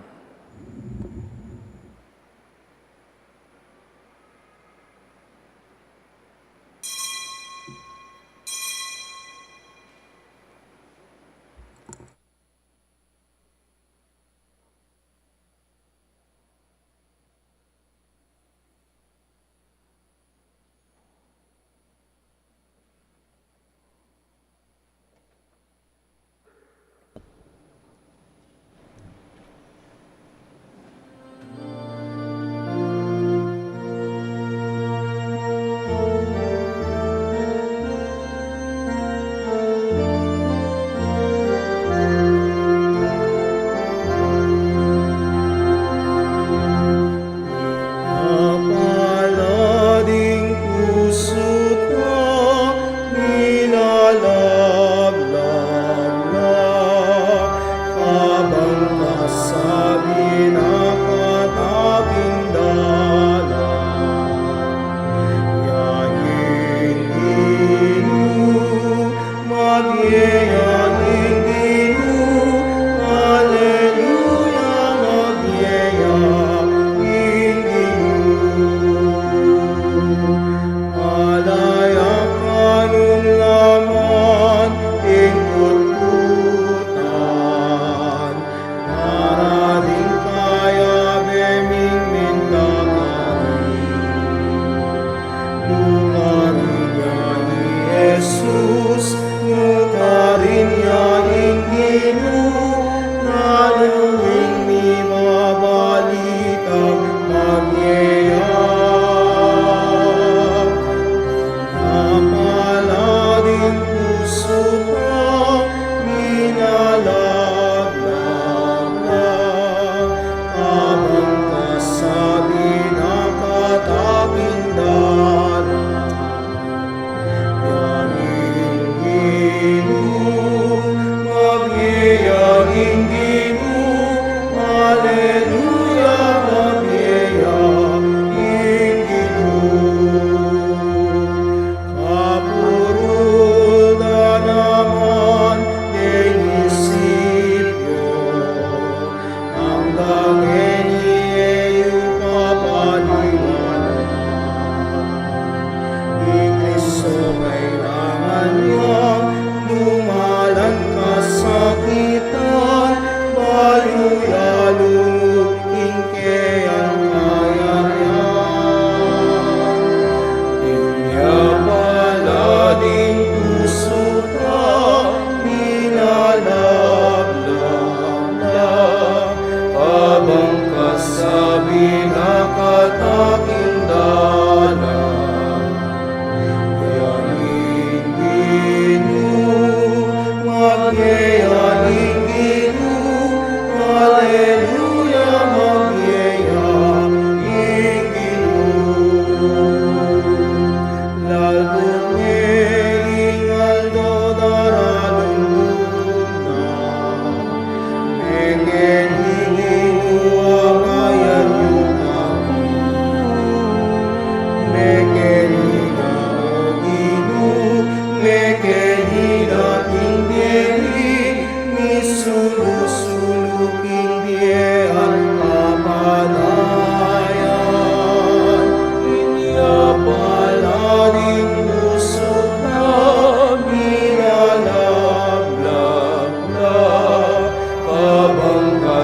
Napalading puso't na nilalaglag na, habang kasabi na kataping dalang. Yahin inu, magyayahin inu, Alleluia, magyayahin inu. Alaya kanong laman, ingkut-kutan, nararing kaya beming mintakari. Nukarin niya ni Jesus, nukarin niya inginu, naluwing mi mabalitang magyayak. Napalading puso na minalaglag na, habang kasabi na kataping dalang. Yahin inu, magyayahin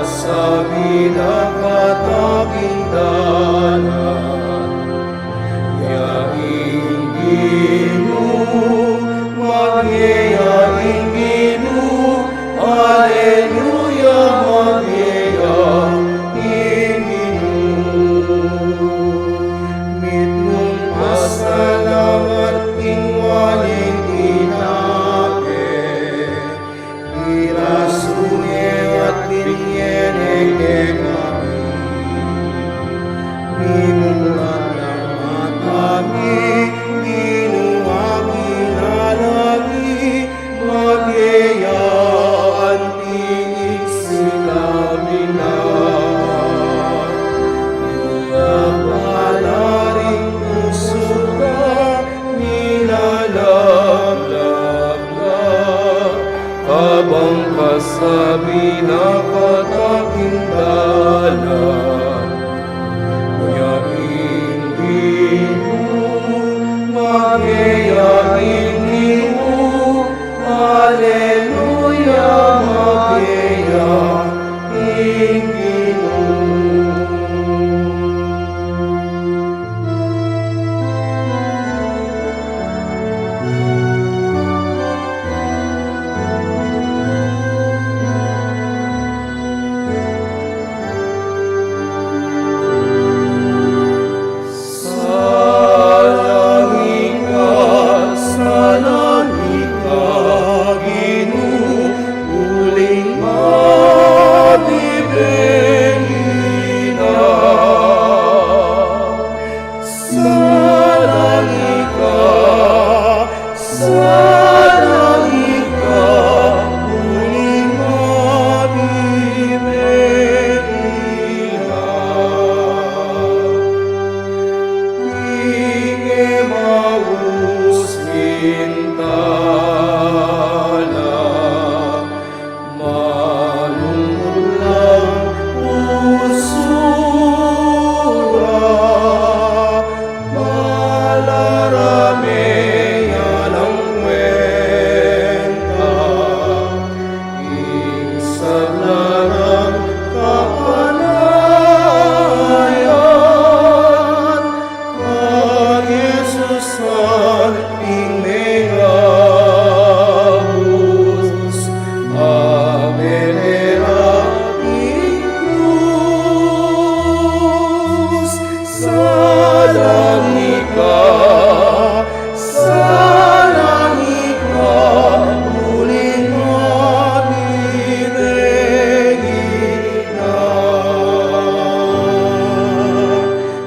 Sabi ng kataking dalan, yaing Ginoo, magyayaing Ginoo, Alleluia, magyayaing Ginoo. Mitmong pasalamat ingwaning inape, irasune at binyenege kami. Minulat ng matami, ginuha kinalami, magyayaan tiig sila bilang. Palaring puso ka, nilalaglag na, habang kasabi na kataking dalan. Yaing Ginoo, magyayaing Ginoo, Alleluia, magyayaing Ginoo. Salangit ka, Ginoo, uling mabibigina. Salangit ka, uling mabibigina. Iemaus Bintala, malungkulang usura, malaramea ng kwenta, isaglarang kapanayan, kag Jesus ating megabus, amelera Cruz. Salangit ka, uling mabibigina.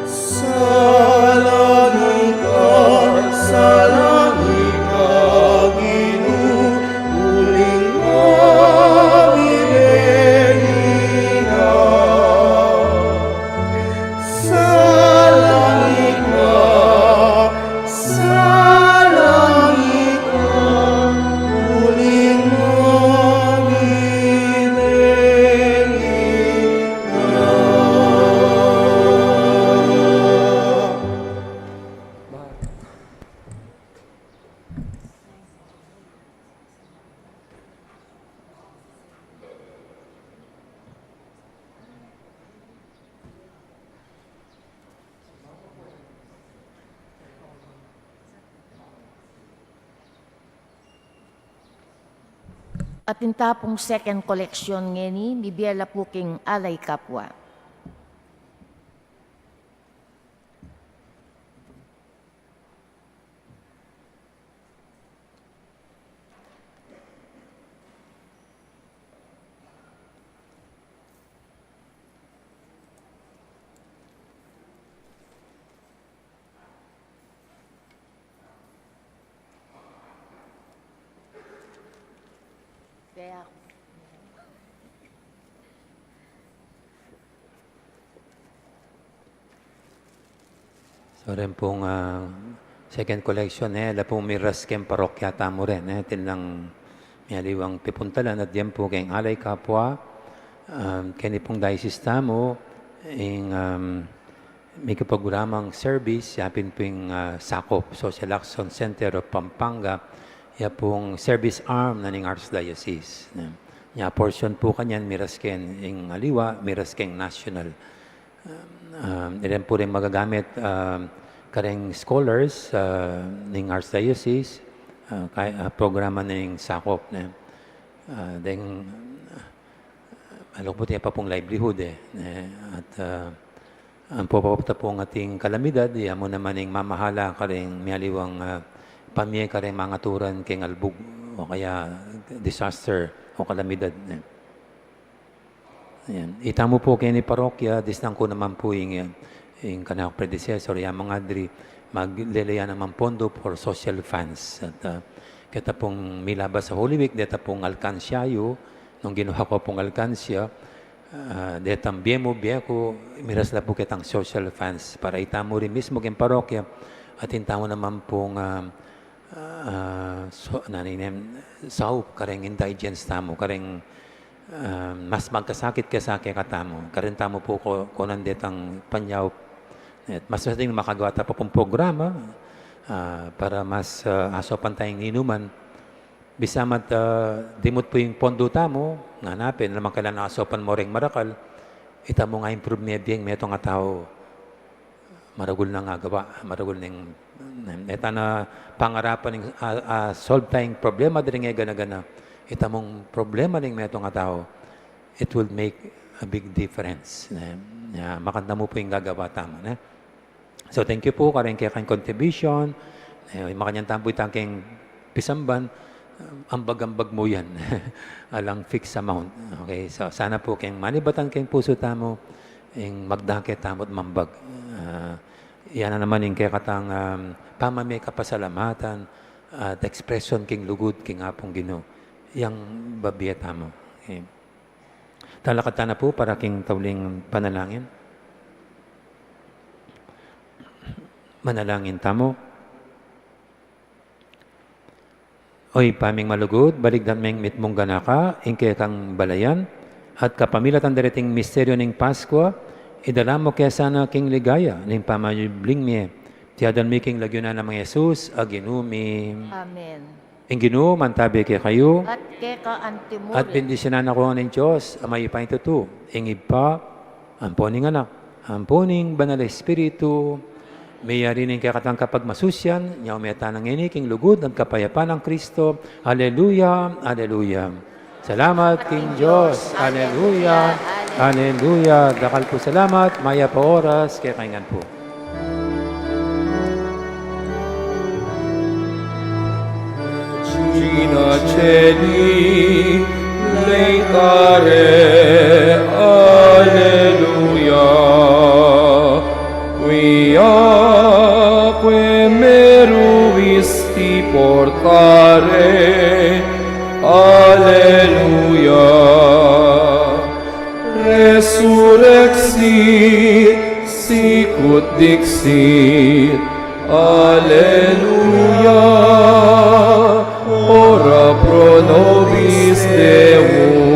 Salangit ka, Ginoo, uling mabibigina. Salangit ka, uling mabibigina. At intapong second collection ngeni, bibiyala po king alay kapwa. Kaya So rin pong second collection, la pong miras kem parokya tamo rin, tilang miyaliwang pipuntalan at yan po kayong alay kapwa, kani pong diocese tamo, may kapagramang service, yapin po yung SACOP, Social Action Center of Pampanga, yan pong service arm na ng Archdiocese. Ya portion po kanyan, miras ken yung aliwa, miras ken national. Ilan po rin magagamit kareng scholars ng Archdiocese, programa ng SACOP. Then, alam po tayo pa pong livelihood at ang pupunta po ang ating kalamidad, mo naman yung mamahala kareng miyaliwang pamilya kareng mga turan keng albug o kaya disaster o kalamidad. Ayan. Itamo po kayo ni parokya, disnang ko naman po yung kanang predecessor, yung mga adri, maglilaya naman pondo for social funds. At kita pong milabas sa Holy Week, deta pong alkansyayo, nung ginuha ko pong alkansya, detang biemo, miras na po kitang social funds para itamo rin mismo kayong parokya at itamo naman pong saup, kareng indigence tamo, kareng mas magkasakit kasakit katamo. Karin tamo po ko nandetang panyaw. At mas nating makagawa pa pong programa para mas asopan tayong inuman. Bisamat dimot po yung pondo tamo, nanapin, naman kailan asopan mo ring marakal, ita mo nga improve niya biyeng meto nga tao, maragul na nga gawa, maragul ng ita na pangarapan ng solve tayong problema din nga gana-gana. Ita mong problema ng meto nga tao, it will make a big difference. Makanta mo po yung gagawa tama. So thank you po kareng kayong contribution. Makanyang tampo itang kayong pisamban, ambag-ambag mo yan. Alang fixed amount. Okay, so sana po kayong manibatan kayong puso tamo, yung magdakit tamo at mambag. Yan na naman yung kaya katang pamamay kapasalamatan at expression king lugod king apong Ginoo. Yang babiya tamo. Okay. Talakatan na po para king tauling panalangin. Manalangin tamo. Oy, paming malugod, baligdan meng mitmong ganaka, ingke kang balayan, at kapamilatan darating misteryo ng Pasko, idala mo kaya sana king ligaya, ng pamayubling miye, tiyadan mi king lagyo na ng mga Yesus, aginumi. Amen. Ang Ginoo, mantabi kaya kayo, At keka antimuri. at bendisyonan ako ng Diyos, amay pa ito to, ingib pa, amponing anak, amponing banal Espiritu, may rin kaya katang kapag masusyan, niya umeta ng iniking lugod at kapayapaan ng Kristo. Alleluia, Alleluia. Salamat, King Diyos. Alleluia, Alleluia. Dakal po salamat, maya pa oras, kaya kaingan po. Gina Celi, leitare, Alleluia. Quiaque meruisti portare, Alleluia. Resurrexit, sicut dixit, Alleluia. Ora pro nobis Deum.